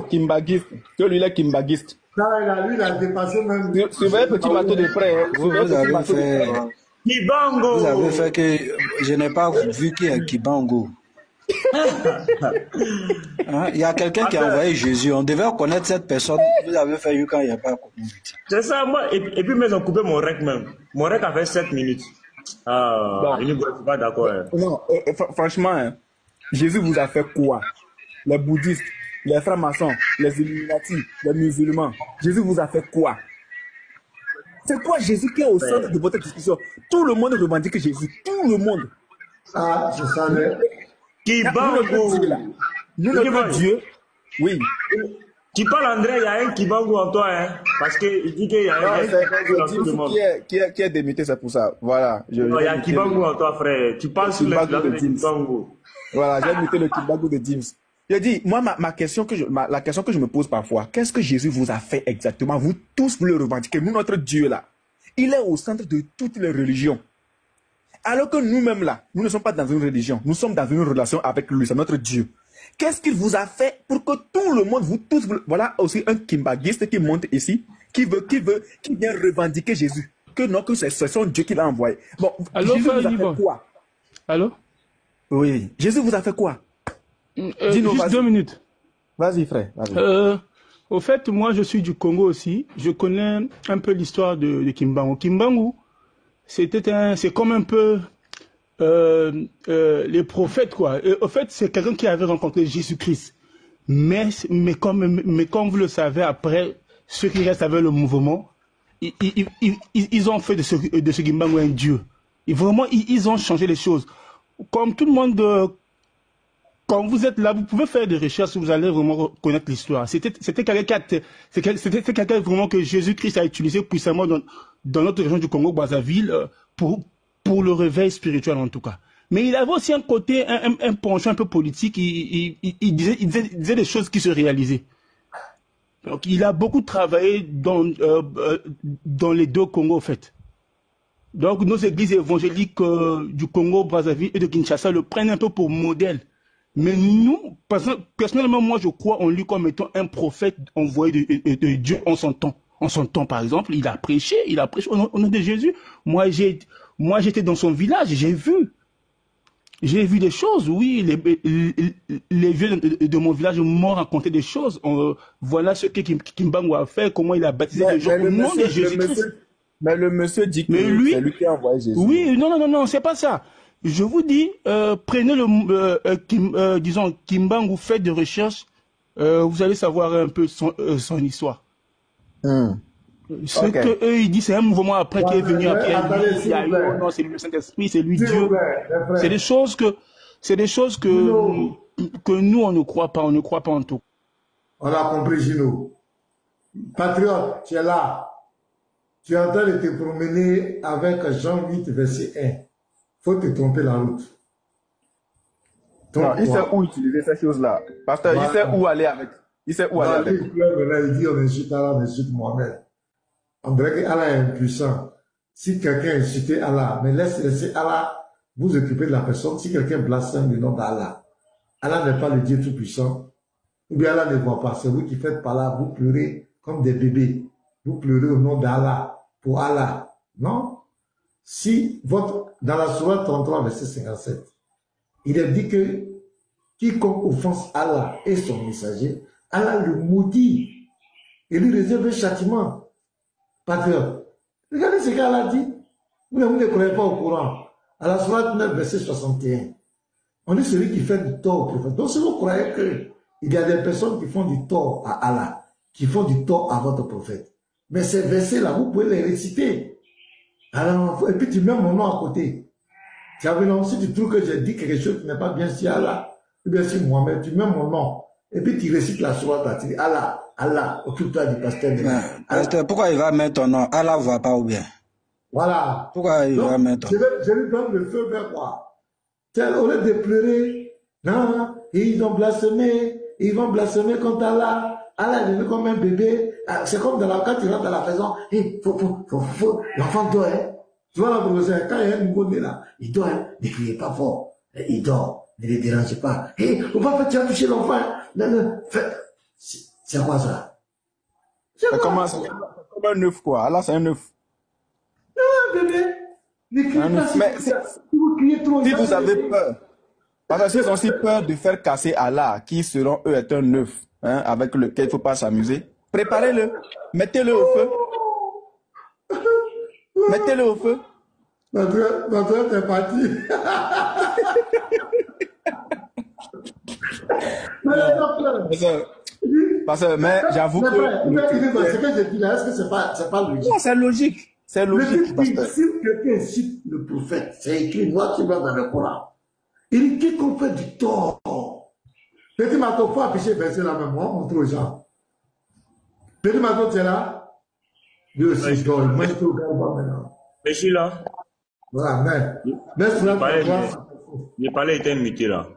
Speaker 13: Kimbanguiste. Que lui, il est kimbanguiste.
Speaker 1: Lui, il a dépassé même.
Speaker 13: Surveillez petit bateau de près.
Speaker 2: Vous avez fait que je n'ai pas vu qui est Kibango. Il y a quelqu'un qui a envoyé Jésus. On devait reconnaître cette personne. Vous avez fait quand il n'y a pas communauté.
Speaker 5: C'est ça, moi. Et puis, ils ont coupé mon rec même. Mon rec a fait 7 minutes. Je ne suis pas d'accord.
Speaker 13: Non, franchement, Jésus vous a fait quoi? Les bouddhistes, les francs-maçons, les illuminatis, les musulmans. Jésus vous a fait quoi? C'est quoi Jésus qui est au centre de votre discussion? Tout le monde revendique Jésus. Tout le monde.
Speaker 1: Ah, je savais.
Speaker 13: Nous, notre Dieu, oui.
Speaker 5: Tu parles, André, il y a un Kibangu en toi, hein? Parce qu'il dit qu'il y a un Kibangu dans
Speaker 13: qui est démité, c'est pour ça. Voilà.
Speaker 5: Il y a un Kibangu en toi, frère. Tu parles sur les de Kibangu.
Speaker 13: Voilà, j'ai imité le Kibangu de Dims. Je dis, moi, la question que je me pose parfois, qu'est-ce que Jésus vous a fait exactement? Vous tous, vous le revendiquez. Nous, notre Dieu, là, il est au centre de toutes les religions. Alors que nous-mêmes, là, nous ne sommes pas dans une religion. Nous sommes dans une relation avec lui. C'est notre Dieu. Qu'est-ce qu'il vous a fait pour que tout le monde, vous tous, voilà aussi un kimbanguiste qui monte ici, qui vient revendiquer Jésus. Que c'est son Dieu qui l'a envoyé. Bon,
Speaker 14: allô,
Speaker 13: Jésus vous a fait quoi?
Speaker 14: Allô?
Speaker 13: Oui. Jésus vous a fait quoi?
Speaker 14: Juste 2 minutes.
Speaker 13: Vas-y, frère. Vas-y.
Speaker 14: Au fait, moi, je suis du Congo aussi. Je connais un peu l'histoire de Kimbangu. Kimbangu, c'est comme un peu les prophètes, quoi. Et, au fait, c'est quelqu'un qui avait rencontré Jésus-Christ. Mais comme vous le savez, après, ceux qui restent avec le mouvement, ils ont fait de ce Kimbangu un dieu. Et vraiment, ils ont changé les choses. Comme tout le monde... Quand vous êtes là, vous pouvez faire des recherches, vous allez vraiment connaître l'histoire. C'était quelqu'un vraiment que Jésus-Christ a utilisé puissamment dans notre région du Congo-Brazzaville pour le réveil spirituel en tout cas. Mais il avait aussi un côté, un penchant un peu politique. Il disait des choses qui se réalisaient. Donc il a beaucoup travaillé dans les deux Congos en fait. Donc nos églises évangéliques du Congo-Brazzaville et de Kinshasa le prennent un peu pour modèle. Mais nous, personnellement, moi, je crois en lui comme étant un prophète envoyé de Dieu en son temps. En son temps, par exemple, il a prêché au nom de Jésus. Moi, j'étais dans son village, j'ai vu des choses, oui. Les vieux de mon village m'ont raconté des choses. Voilà ce que Kimbangu a fait, comment il a baptisé les gens au nom de Jésus-Christ.
Speaker 13: Mais le monsieur dit que c'est lui qui a envoyé Jésus.
Speaker 14: Oui, non, c'est pas ça. Je vous dis, prenez disons, Kimbangu, faites des recherches, vous allez savoir un peu son histoire. Ce que eux ils disent, c'est un mouvement après qui est venu après. Non, c'est le Saint-Esprit, c'est lui Dieu. C'est des choses que nous on ne croit pas, en tout.
Speaker 1: On a compris, Gino. Patriote, tu es là. Tu es en train de te promener avec Jean 8, verset 1. Faut te tromper la route.
Speaker 13: Non, il sait où utiliser ces choses-là. Pasteur, il sait où aller avec. Il sait où aller avec.
Speaker 1: Il dit on insulte Allah, on insulte Mohamed. On dirait que Allah est impuissant. Si quelqu'un insulte Allah, mais laissez Allah vous occuper de la personne. Si quelqu'un blasphème le nom d'Allah, Allah n'est pas le Dieu tout-puissant. Ou bien Allah ne voit pas. C'est vous qui faites par là, vous pleurez comme des bébés. Vous pleurez au nom d'Allah, pour Allah. Non? Si dans la sourate 33, verset 57, il est dit que quiconque offense Allah et son messager, Allah le maudit et lui réserve un châtiment. Patriote, regardez ce qu'Allah dit. Vous ne croyez pas au Coran. À la sourate 9, verset 61, on est celui qui fait du tort au prophète. Donc si vous croyez qu'il y a des personnes qui font du tort à Allah, qui font du tort à votre prophète, mais ces versets-là, vous pouvez les réciter. Alors, et puis tu mets mon nom à côté. Tu avais là, si tu trouves que j'ai dit quelque chose qui n'est pas bien si Allah, ou bien si Mohamed, tu mets mon nom. Et puis tu récites la sourate, tu dis Allah, occupe-toi du pasteur.
Speaker 2: Pasteur, pourquoi il va mettre ton nom? Allah ne voit pas ou bien?
Speaker 1: Voilà.
Speaker 2: Pourquoi il va mettre ton nom?
Speaker 1: Je lui donne le feu vers quoi? Au lieu de pleurer, non, ils vont blasphémer contre Allah. Allah est devenu comme un bébé. C'est comme quand tu rentres dans la maison, l'enfant dort. Hein. Tu vois la professeur, quand il y a un nouveau né là, il dort, hein. Ne criez pas fort. Il dort, ne les dérangez pas. On va pas toucher l'enfant. C'est quoi ça?
Speaker 13: C'est comme un œuf quoi. Allah c'est un œuf.
Speaker 1: Non, bébé. Ne criez pas.
Speaker 13: Mais si vous avez peur, parce qu'ils ont aussi peur de faire casser Allah, qui selon eux est un œuf. Hein, avec lequel il ne faut pas s'amuser. Préparez-le. Mettez-le au feu. Mettez-le au feu.
Speaker 1: Notre est parti.
Speaker 13: Mais j'avoue que...
Speaker 1: Ce que j'ai dit là, est-ce que c'est pas logique?
Speaker 13: Non, c'est logique. C'est logique.
Speaker 1: Si quelqu'un cite le prophète, c'est écrit noir sur blanc dans le Coran. Il dit qu'on fait du tort. Petit Mato, il faut afficher verset là même, moi, montre aux gens. Petit Mato, tu es là? Lui aussi, je dors. Moi, je te regarde pas maintenant.
Speaker 5: Mais je suis là.
Speaker 1: Voilà, mais sur la 33.
Speaker 5: J'ai parlé, il était invité là.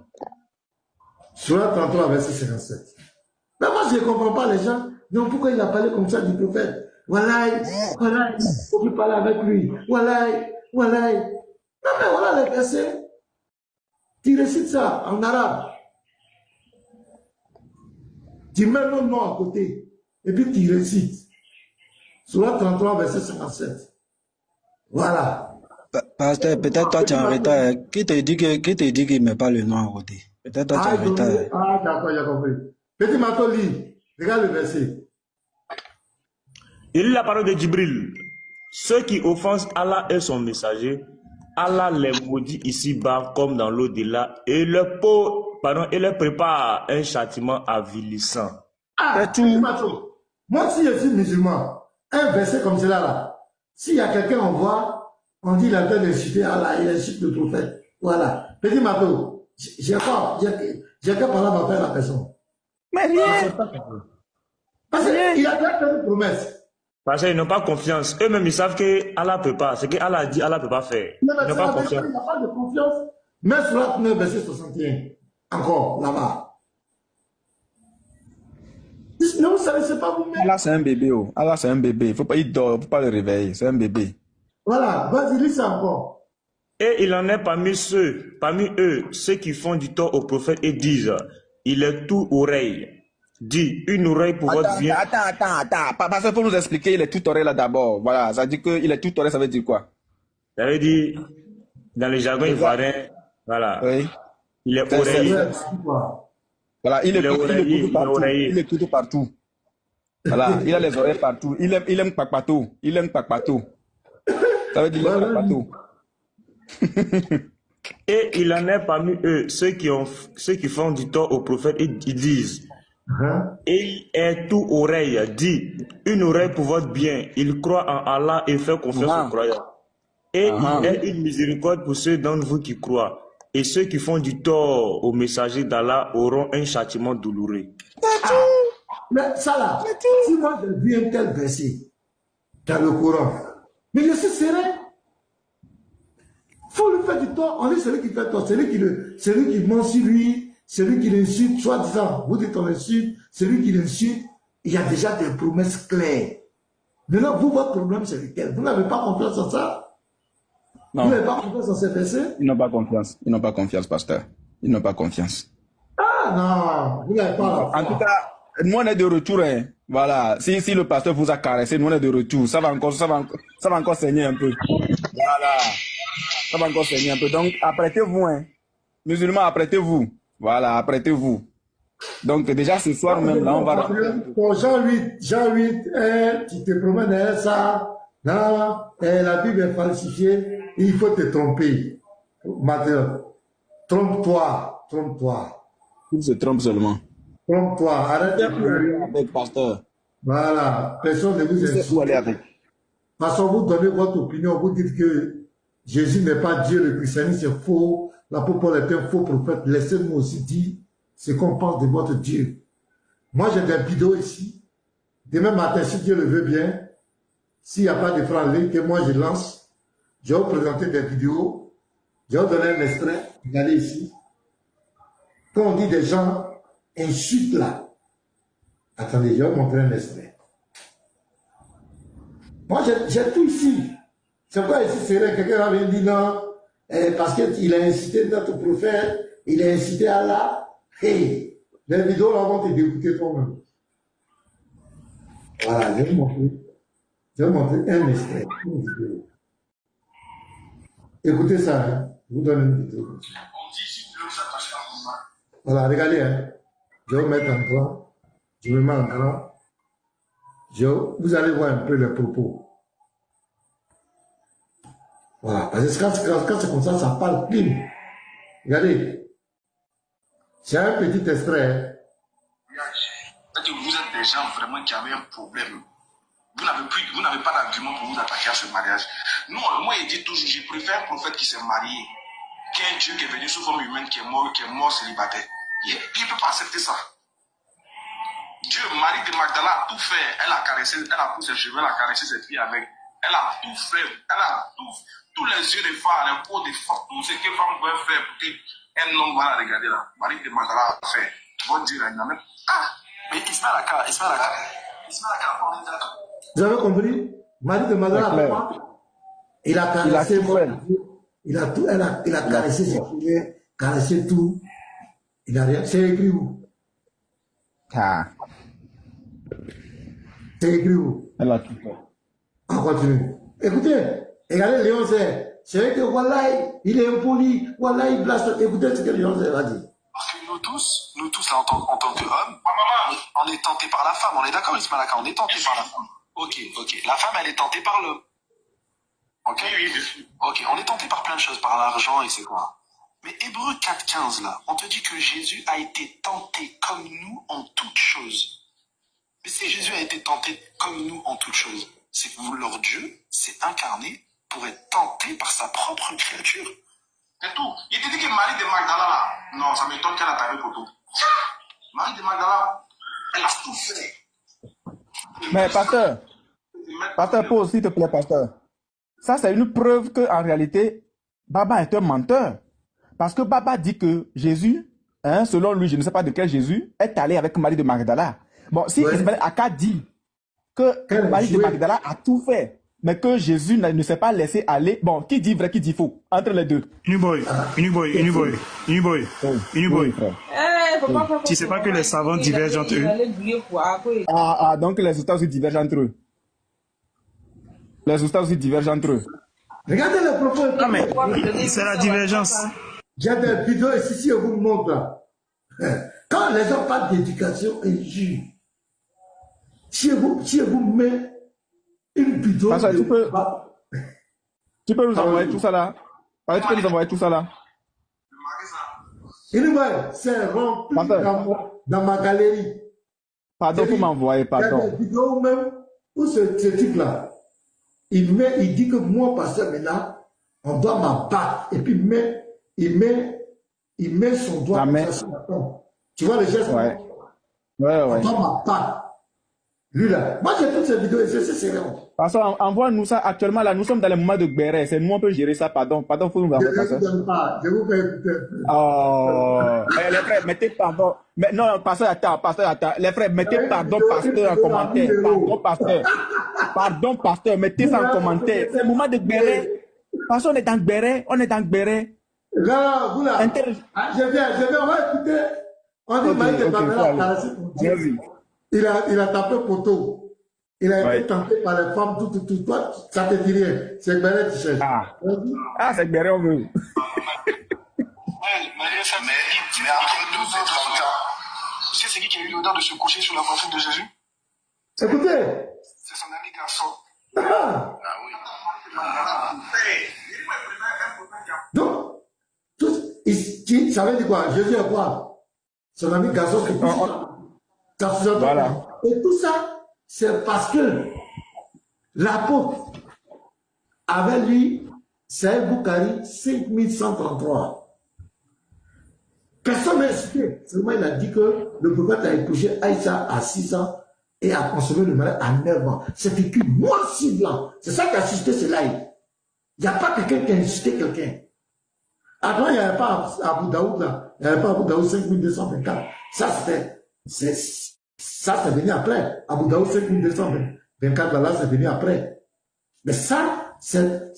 Speaker 1: Sur la 33, verset 57. Mais moi, je ne comprends pas les gens. Non, pourquoi il a parlé comme ça du prophète? Voilà, il faut qu'il parle avec lui. Voilà. Non, mais voilà les versets. Tu récites ça en arabe. Tu mets le nom à côté, et puis tu récites. Sur la 33, verset 57. Voilà.
Speaker 2: Pasteur, peut-être toi tu es en retard. Qui te dit qu'il ne met pas le nom à côté? Peut-être toi, tu es en retard.
Speaker 1: Ah, d'accord, j'ai compris. Petit Mato lit. Regarde le verset.
Speaker 5: Il lit la parole de Djibril. Ceux qui offensent Allah et son messager, Allah les maudit ici-bas comme dans l'au-delà et leur prépare un châtiment avilissant.
Speaker 1: Ah, Petit Mato. Moi, si je suis musulman, un verset comme cela là, s'il y a quelqu'un on voit, on dit il a besoin d'insulter Allah, il insulte le prophète. Voilà. Petit Mato, j'ai qu'à parler à la personne.
Speaker 13: Mais rien.
Speaker 1: Parce qu'il a déjà fait une promesse.
Speaker 5: Parce qu'ils n'ont pas confiance. Eux-mêmes, ils savent que Allah ne peut pas. Ce que Allah a dit, Allah ne peut pas faire. Ils n'ont pas confiance.
Speaker 1: Il n'y a pas de confiance. Mais sur la 9, verset 61. Encore, là-bas. Non, vous savez, c'est pas vous-même.
Speaker 13: Allah, c'est un bébé. Oh. Allah, c'est un bébé. Il dort, il ne faut pas le réveiller. C'est un bébé.
Speaker 1: Voilà, vas-y, lis ça encore.
Speaker 5: Et il en est parmi eux, ceux qui font du tort au prophète et disent, il est tout oreille. Dit, une oreille pour votre bien.
Speaker 13: Attends. Parce qu'il faut nous expliquer, il est tout oreille là d'abord. Voilà, ça dit qu'il est tout oreille, ça veut dire quoi?
Speaker 5: Ça veut dire, dans le jargon ivoirien, voilà. Oui. Il est oreille.
Speaker 13: Voilà, il est tout partout. Voilà, il a les oreilles partout. Il aime Kpakpato. Ça veut dire il aime Kpakpato.
Speaker 5: Et il en est parmi eux, ceux qui font du tort au prophète, et ils disent, il est tout oreille, dit, une oreille pour votre bien, il croit en Allah et fait confiance aux croyants. Et il est une miséricorde pour ceux d'entre vous qui croient. Et ceux qui font du tort aux messagers d'Allah auront un châtiment douloureux.
Speaker 1: Mais ça là, si moi je vis un tel verset dans le Coran, mais je suis serein. Faut lui faire du tort, on est celui qui fait tort, celui qui ment sur lui, celui qui l'insulte, soi-disant, vous dites on insulte, celui qui l'insulte, il y a déjà des promesses claires. Maintenant, vous, votre problème, c'est lequel? Vous n'avez pas confiance en ça? Non. Vous n'avez pas confiance en ces versets?
Speaker 13: Ils n'ont pas confiance, pasteur. Ils n'ont pas confiance.
Speaker 1: Ah non, vous n'avez pas.
Speaker 13: En tout cas, nous on est de retour. Hein. Voilà, si le pasteur vous a caressé, nous on est de retour. Ça va encore saigner un peu. Voilà. Ça va encore saigner un peu. Donc, apprêtez-vous, hein. Musulmans, apprêtez-vous. Voilà, apprêtez-vous. Donc, déjà, ce soir, même, là, on va...
Speaker 1: Pour Jean 8, tu te promènes derrière ça, la Bible est falsifiée, il faut te tromper. Maintenant, trompe-toi.
Speaker 13: Il se trompe seulement.
Speaker 1: Trompe-toi, arrêtez
Speaker 13: avec pasteur.
Speaker 1: Voilà, personne ne vous insulte.
Speaker 13: Où aller avec?
Speaker 1: Parce que vous donnez votre opinion, vous dites que Jésus n'est pas Dieu, le christianisme c'est faux, l'apôtre Paul est un faux prophète. Laissez-nous aussi dire ce qu'on pense de votre Dieu. Moi, j'ai des vidéos ici. Demain matin, si Dieu le veut bien, s'il n'y a pas de francs en ligne que moi je lance, je vais vous présenter des vidéos. Je vais vous donner un extrait. Regardez ici. Quand on dit des gens insultent là, attendez, je vais vous montrer un extrait. Moi, j'ai tout ici. C'est pourquoi ici, c'est vrai, quelqu'un avait dit non, parce qu'il a incité notre prophète, il a incité Allah. Hey, les vidéos là vont te dégoûter toi-même. Voilà, je vais vous montrer un extrait, une vidéo. Écoutez ça, hein. Je vous donne une vidéo. Voilà, regardez, hein. Je vais vous mettre en grand. Je me mets en grand. Vous allez voir un peu les propos. Voilà, parce que quand c'est comme ça, ça parle clean. Regardez. C'est un petit extrait.
Speaker 15: Vous êtes des gens vraiment qui avaient un problème. Vous n'avez pas d'argument pour vous attaquer à ce mariage. Non, moi, il dit toujours, je préfère un prophète qui s'est marié qu'un Dieu qui est venu sous forme humaine, qui est mort célibataire. Il ne peut pas accepter ça. Dieu, Marie de Magdala, a tout fait. Elle a caressé, elle a poussé ses cheveux, elle a caressé ses pieds avec. Elle a tout fait. Elle a tout. Tous les yeux des femmes, les peaux des femmes, tout ce que femme pouvait faire pour qu'un homme va la regarder là. Marie de Magdala a fait. Votre Dieu, il n'a même. Ah! Mais Ismaël Aka, on est d'accord.
Speaker 1: Vous avez compris? Marie de Magdala, il a caressé. Elle a caressé ses pieds, caressé tout. Il n'a rien. C'est écrit où? C'est écrit où?
Speaker 13: Elle a tout fait.
Speaker 1: On continue. Écoutez, regardez Léon Zé. C'est vrai que Wallahi, il est impoli. Wallahi, il blâche. Écoutez ce que Léon Zé va dire.
Speaker 15: Parce que nous tous là, en tant qu'hommes, on est tenté par la femme. On est d'accord, Ismaël Aka, on est tenté par la femme. Ok. La femme, elle est tentée par l'homme. Ok, on est tenté par plein de choses, par l'argent, etc. Mais Hébreux 4.15, là, on te dit que Jésus a été tenté comme nous en toutes choses. Mais si Jésus a été tenté comme nous en toutes choses, c'est que leur Dieu s'est incarné pour être tenté par sa propre créature. C'est tout. Il te dit que Marie de Magdala, là, non, ça m'étonne qu'elle a tapé pour tout. Marie de Magdala, elle a tout fait.
Speaker 13: Mais pasteur, pause s'il te plaît, pasteur. Ça, c'est une preuve qu'en réalité, Baba est un menteur. Parce que Baba dit que Jésus, selon lui, je ne sais pas de quel Jésus, est allé avec Marie de Magdala. Bon, si Ismaël Aka dit que Marie de Magdala a tout fait, mais que Jésus ne s'est pas laissé aller, bon, qui dit vrai, qui dit faux? Entre les deux.
Speaker 16: Uniboy. Tu sais pas que les savants divergent entre eux?
Speaker 13: Donc les ustads aussi divergent entre eux.
Speaker 1: Regardez les propos.
Speaker 16: Ah, mais c'est la divergence.
Speaker 1: J'ai des vidéos ici, si je vous montre là. Quand les gens parlent d'éducation et jugent, si je vous mets une vidéo.
Speaker 13: Parce que tu peux nous envoyer tout ça là. Tu peux nous envoyer tout ça là.
Speaker 1: C'est rempli dans ma galerie.
Speaker 13: Pardon, vous m'envoyez, pardon.
Speaker 1: Il y a des vidéos même où ce type là, il dit que moi, pasteur, maintenant, on doit m'abattre. Et puis il met son doigt sur la tombe. Tu vois le geste?
Speaker 13: Ouais.
Speaker 1: On doit m'abattre. Lui là. Moi j'ai toutes ces vidéos et c'est sérieux.
Speaker 13: Parce envoie-nous ça actuellement là. Nous sommes dans les moments de Béret. C'est nous on peut gérer ça. Pardon, faut nous envoyer ça.
Speaker 1: Je vous fais écouter.
Speaker 13: Les frères, mettez pardon. Mais non, pasteur, attends. Les frères, mettez pardon, pasteur en commentaire. Pardon, pasteur, mettez ça en commentaire. C'est le moment de Béret. Parce qu'on est dans Béret.
Speaker 1: Là, vous là. Je viens, on va écouter. On dit Maïk de Babela. Il a tapé poteau. Il a été tenté par les femmes, tout. Toi, ça te dit rien. C'est Béret qui cherche.
Speaker 13: C'est Béret, on veut.
Speaker 15: Mais après 12 et 30 ans, tu sais c'est qui a eu l'honneur de se coucher sur la poitrine de Jésus?
Speaker 1: Écoutez.
Speaker 15: C'est son ami garçon.
Speaker 1: Donc, ça veut dire quoi? Jésus est quoi? Son ami garçon qui couche. Voilà. Et tout ça, c'est parce que l'apôtre avait lu Saïd Boukari 5133. Personne n'a expliqué. Seulement, il a dit que le prophète a épousé Aïcha à 6 ans et a consommé le mariage à 9 ans. C'est écrit noir sur blanc. C'est ça qui a suscité ce live. Il n'y a pas quelqu'un qui a insulté quelqu'un. Avant, il n'y avait pas Abu Daoud là. Il n'y avait pas Abu Daoud 5224. Ça, c'est venu après. Abu Daoud 5224 là, c'est venu après. Mais ça, c'est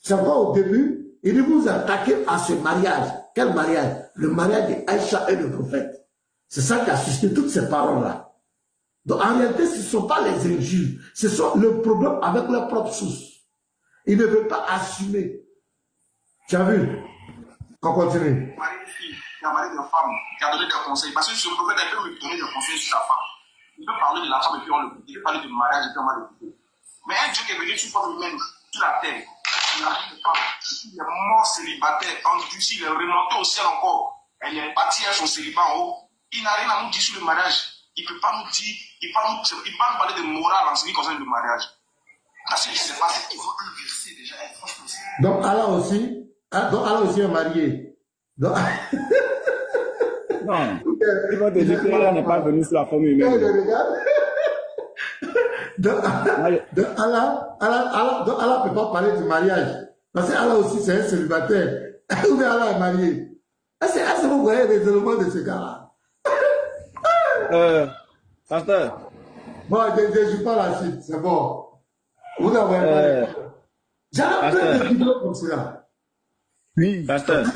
Speaker 1: pas au début. Il vous attaquez à ce mariage. Quel mariage? Le mariage d'Aïcha et le prophète. C'est ça qui a suscité toutes ces paroles-là. Donc en réalité, ce ne sont pas les injures. Ce sont le problème avec leur propre source. Ils ne veulent pas assumer. Tu as vu? On continue.
Speaker 15: Il a parlé de femme, qui a donné des conseils. Parce que ce prophète, il peut me donner des conseils sur la femme. Il peut parler de la femme et puis il peut parler du mariage et puis on va l'écouter. Mais un Dieu qui est venu sur forme humaine, sur la terre, il a dit de femme, il est mort célibataire, endurci, il est remonté au ciel encore. Elle est partie à son célibat en haut. Il n'a rien à nous dire sur le mariage. Il ne peut pas nous dire, il va nous parler de morale en ce qui concerne le mariage. Parce qu'il ne sait pas ce qu'il faut inverser déjà. Franchement,
Speaker 1: donc Allah aussi est marié. Donc...
Speaker 13: Non, il va te dire qu'Allah n'est pas venu sur la forme humaine.
Speaker 1: Donc Allah ne peut pas parler du mariage. Parce que Allah aussi c'est un célibataire. Ou bien Allah est marié. Est-ce que vous voyez les éléments de ce gars-là?
Speaker 13: Pasteur.
Speaker 1: Bon, je joue pas la suite, c'est bon. Vous avez j'en ai plein de vidéos comme cela.
Speaker 13: Oui, pasteur.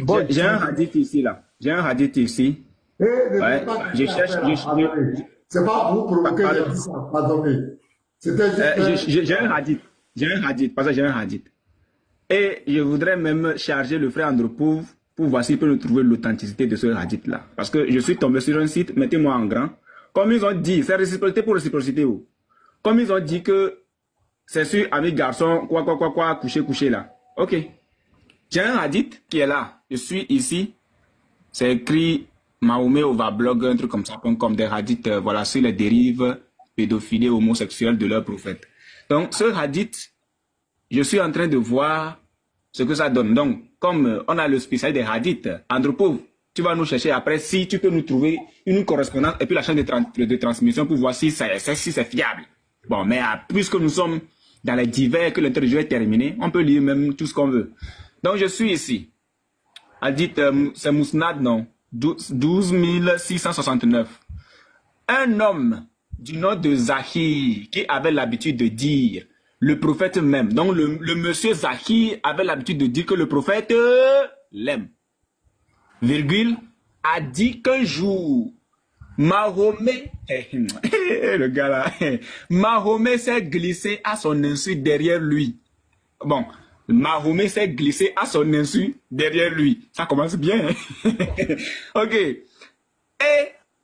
Speaker 13: Bon, j'ai un hadith ici, là. Ouais, je cherche.
Speaker 1: C'est pas pour provoquer les gens, pardonnez. C'était juste.
Speaker 13: J'ai un hadith, parce que j'ai un hadith. Et je voudrais même charger le frère Andropouv pour voir s'il peut nous trouver l'authenticité de ce hadith-là. Parce que je suis tombé sur un site, mettez-moi en grand. Comme ils ont dit, c'est réciprocité pour réciprocité. Oh. Comme ils ont dit que c'est sur ami garçon, coucher là. Ok. J'ai un hadith qui est là. Je suis ici. C'est écrit Mahomet Ovablog, un truc comme ça, comme des hadiths, voilà, sur les dérives pédophiles homosexuelles de leur prophète. Donc, ce hadith, je suis en train de voir ce que ça donne. Donc, comme on a le spécial des hadiths, Andropov, tu vas nous chercher après si tu peux nous trouver une correspondance et puis la chaîne de transmission pour voir si c'est fiable. Bon, mais puisque nous sommes dans les divers, que l'interview est terminée, on peut lire même tout ce qu'on veut. Donc, je suis ici. Hadith, c'est Mousnad, non? 12669. Un homme du nom de Zahir qui avait l'habitude de dire le prophète même. Donc le monsieur Zahir avait l'habitude de dire que le prophète l'aime. Virgule, a dit qu'un jour, Mahomet, le gars là, Mahomet s'est glissé à son insu derrière lui. Bon, Mahomet s'est glissé à son insu derrière lui. Ça commence bien. Ok. Et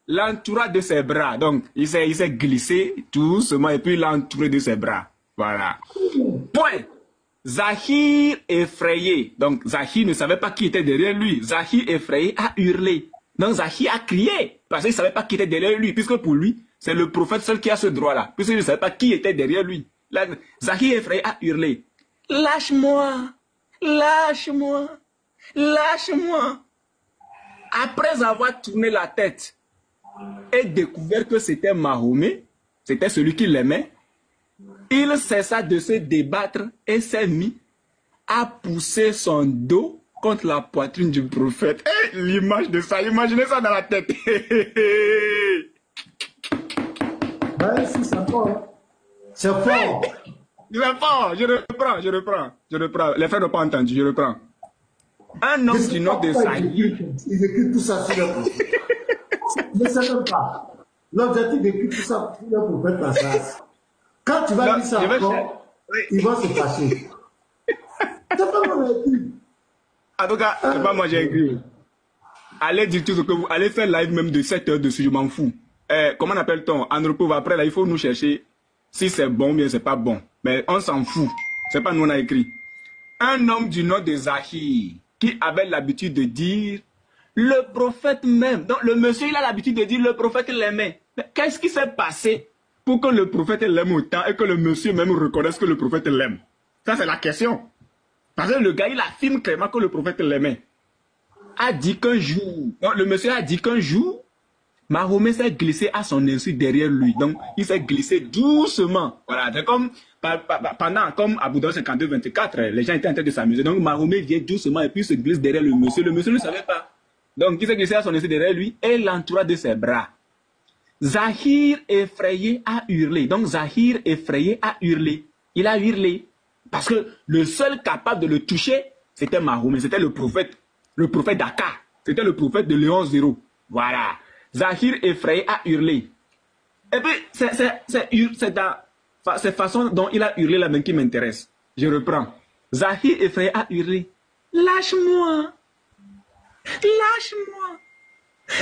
Speaker 13: l'entoura de ses bras. Donc, il s'est glissé doucement et puis l'entouré de ses bras. Voilà. Point. Zahir effrayé. Donc, Zahir ne savait pas qui était derrière lui. Zahir effrayé a hurlé. Donc, Zahir a crié. Parce qu'il ne savait pas qui était derrière lui. Puisque pour lui, c'est le prophète seul qui a ce droit-là. Puisqu'il ne savait pas qui était derrière lui. Là, Zahir effrayé a hurlé. Lâche-moi. Lâche-moi. Lâche-moi. Après avoir tourné la tête et découvert que c'était Mahomet, c'était celui qui l'aimait, il cessa de se débattre et s'est mis à pousser son dos contre la poitrine du prophète. Hey, l'image de ça, imaginez ça dans la tête.
Speaker 1: Ouais, si, c'est fort. C'est fort.
Speaker 13: C'est fort. Je reprends. Les frères n'ont pas entendu, je reprends. Un homme du nom de Zahir.
Speaker 1: Ils écrivent tout ça sur leur prophète. Ne sais même pas. L'objectif d'écrire tout ça sur leur prophète dans ça. Quand tu vas dire ça encore, ils vont se fâcher. C'est pas mon écrit.
Speaker 13: En tout cas, c'est pas moi j'ai écrit. Allez dire tout ce que vous... Allez faire live même de 7 heures dessus, je m'en fous. Comment appelle-t-on? Andropov, après là, il faut nous chercher si c'est bon ou bien c'est pas bon. Mais on s'en fout. C'est pas nous on a écrit. Un homme du nom de Zahir qui avait l'habitude de dire le prophète même. Donc le monsieur il a l'habitude de dire le prophète l'aimait. Qu'est-ce qui s'est passé pour que le prophète l'aime autant et que le monsieur même reconnaisse que le prophète l'aime? Ça c'est la question. Parce que le gars il affirme clairement que le prophète l'aimait. A dit qu'un jour, donc le monsieur a dit qu'un jour, Mahomet s'est glissé à son insu derrière lui. Donc il s'est glissé doucement. Voilà, c'est comme pendant, comme à Bouddha 52-24, les gens étaient en train de s'amuser. Donc Mahomet vient doucement et puis se glisse derrière le monsieur. Le monsieur ne savait pas. Donc il s'est glissé à son insu derrière lui et l'entoura de ses bras. Zahir effrayé a hurlé. Donc Zahir effrayé a hurlé. Il a hurlé. Parce que le seul capable de le toucher, c'était Mahomet. C'était le prophète Dakar. C'était le prophète de Léon Zéro. Voilà. Zahir effrayé a hurlé. Et puis, c'est dans cette façon dont il a hurlé là même qui m'intéresse. Je reprends. Zahir effrayé a hurlé. Lâche-moi. Lâche-moi.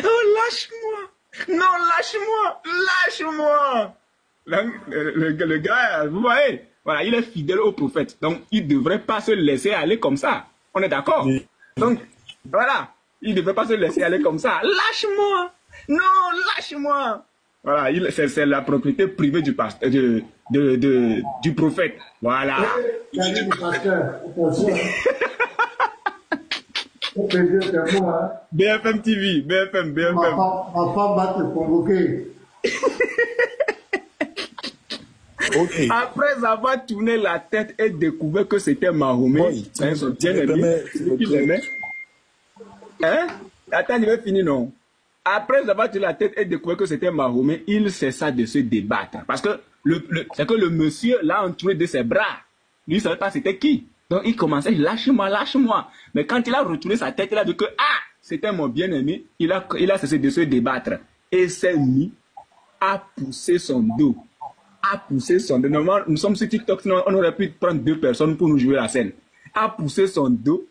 Speaker 13: Oh, lâche-moi. Non, lâche-moi. Lâche-moi. Le gars, vous voyez, voilà, il est fidèle au prophète. Donc, il ne devrait pas se laisser aller comme ça. On est d'accord? Oui. Donc, voilà. Il ne devrait pas se laisser aller comme ça. Lâche-moi. Non, lâche-moi. Voilà, c'est la propriété privée du pasteur, du prophète. Voilà. BFM TV, BFM.
Speaker 1: Ma femme va te convoquer.
Speaker 13: Okay. Après avoir tourné la tête et découvert que c'était Mahomet, c'est son bien-aimé, qui l'aimait. Hein? Attends, il va finir, non? Après avoir tourné la tête et découvert que c'était Mahomet, il cessa de se débattre. Parce que c'est que le monsieur l'a entouré de ses bras. Lui, il ne savait pas c'était qui. Donc il commençait, lâche-moi, lâche-moi. Mais quand il a retourné sa tête, il a dit que, c'était mon bien-aimé, il a cessé de se débattre. Et s'est mis à pousser son dos. À pousser son dos. Normalement, nous sommes sur TikTok, sinon on aurait pu prendre 2 personnes pour nous jouer la scène. À pousser son dos,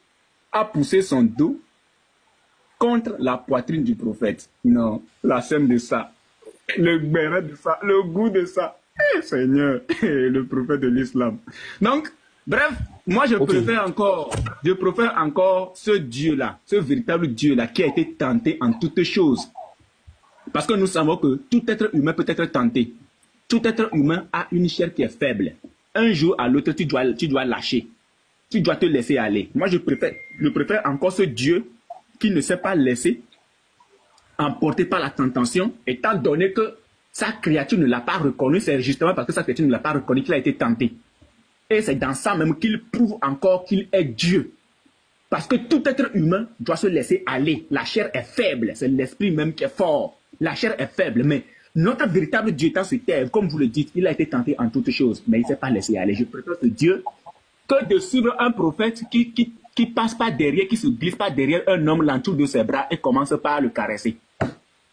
Speaker 13: contre la poitrine du prophète. Non, la scène de ça, le béret de ça, le goût de ça. Seigneur, le prophète de l'islam. Donc, bref, moi je préfère encore ce Dieu-là, ce véritable Dieu-là qui a été tenté en toutes choses. Parce que nous savons que tout être humain peut être tenté. Tout être humain a une chair qui est faible. Un jour à l'autre, tu dois lâcher. Tu dois te laisser aller. Moi, je préfère encore ce Dieu qui ne s'est pas laissé emporter par la tentation, étant donné que sa créature ne l'a pas reconnu. C'est justement parce que sa créature ne l'a pas reconnu qu'il a été tenté. Et c'est dans ça même qu'il prouve encore qu'il est Dieu. Parce que tout être humain doit se laisser aller. La chair est faible. C'est l'esprit même qui est fort. La chair est faible. Mais notre véritable Dieu étant sur terre, comme vous le dites, il a été tenté en toutes choses. Mais il ne s'est pas laissé aller. Je préfère ce Dieu que de suivre un prophète qui passe pas derrière, qui se glisse pas derrière un homme, l'entoure de ses bras et commence pas à le caresser.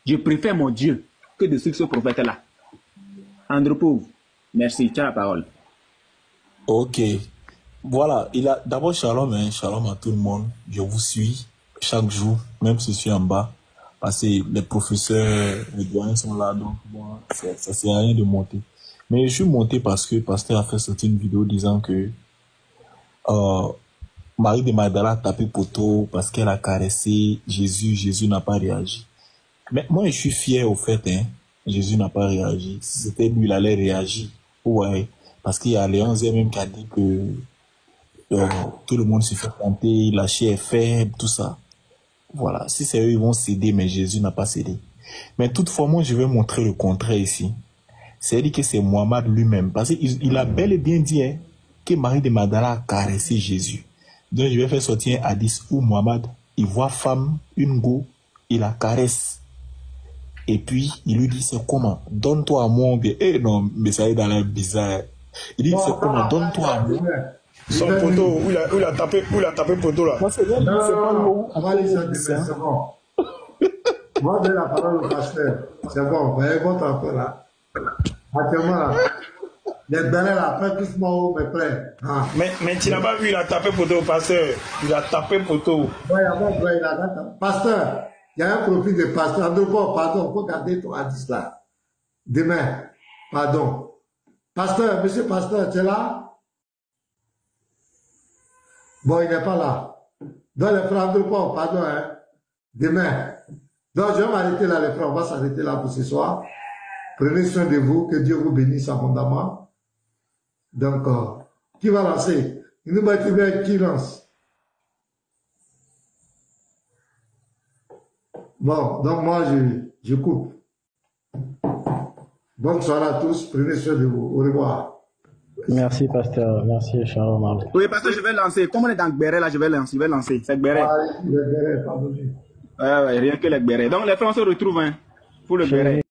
Speaker 13: Je préfère mon Dieu que de suivre ce prophète-là. Andropov, merci. Tu as la parole.
Speaker 17: Ok. Voilà. D'abord, shalom, hein, shalom à tout le monde. Je vous suis chaque jour, même si je suis en bas. Parce que les professeurs, les doyens sont là, donc moi, ça sert à rien de monter. Mais je suis monté parce que Pasteur a fait sortir une vidéo disant que Marie de Magdala a tapé poteau parce qu'elle a caressé Jésus. Jésus n'a pas réagi. Mais moi, je suis fier au fait, hein, Jésus n'a pas réagi. Si c'était lui, il allait réagir. Ouais. Parce qu'il y a Léonze même qui a dit que tout le monde se fait tenter, la chair est faible, tout ça. Voilà. Si c'est eux, ils vont céder, mais Jésus n'a pas cédé. Mais toutefois, moi, je vais montrer le contraire ici. C'est-à-dire que c'est Mohammed lui-même. Parce qu'il a bel et bien dit, hein, que Marie de Magdala a caressé Jésus. Donc, je vais faire sortir un hadith où Mohammed, il voit femme, une go, il la caresse. Et puis, il lui dit, c'est comment? Donne-toi à moi. Eh non, mais ça est dans l'air bizarre. Il dit, c'est comment? Donne-toi à moi.
Speaker 6: Son poteau, où il a tapé poteau là.
Speaker 1: Non, on va aller sur le c'est bon. Moi, donne la parole au pasteur. C'est bon, voyez votre affaire là. Actuellement là. Les bérets là, après tous morts, mes frères. Ah.
Speaker 6: Mais tu n'as pas vu, il a tapé poteau, pasteur. Il a tapé poteau.
Speaker 1: Oui, avant, il a tapé. Pasteur, il y a un profil de pasteur. Andropov, pardon, il faut garder ton hadith là. Demain, pardon. Pasteur, monsieur pasteur, tu es là? Bon, il n'est pas là. Donc, les frères Andropov, pardon, hein. Demain. Donc, je vais m'arrêter là, les frères. On va s'arrêter là pour ce soir. Prenez soin de vous. Que Dieu vous bénisse abondamment. Donc, qui va lancer? Il nous va trouver qui lance? Bon, donc moi, je coupe. Bonne soirée à tous. Prenez soin de vous. Au revoir.
Speaker 9: Merci, pasteur. Merci, Shalom.
Speaker 13: Oui, pasteur, je vais lancer. Comme on est dans le béret, là, je vais lancer. C'est le béret.
Speaker 1: Ah, le béret, pardon.
Speaker 13: Ouais, rien que le béret. Donc, les frères, on se retrouve, hein, pour le béret.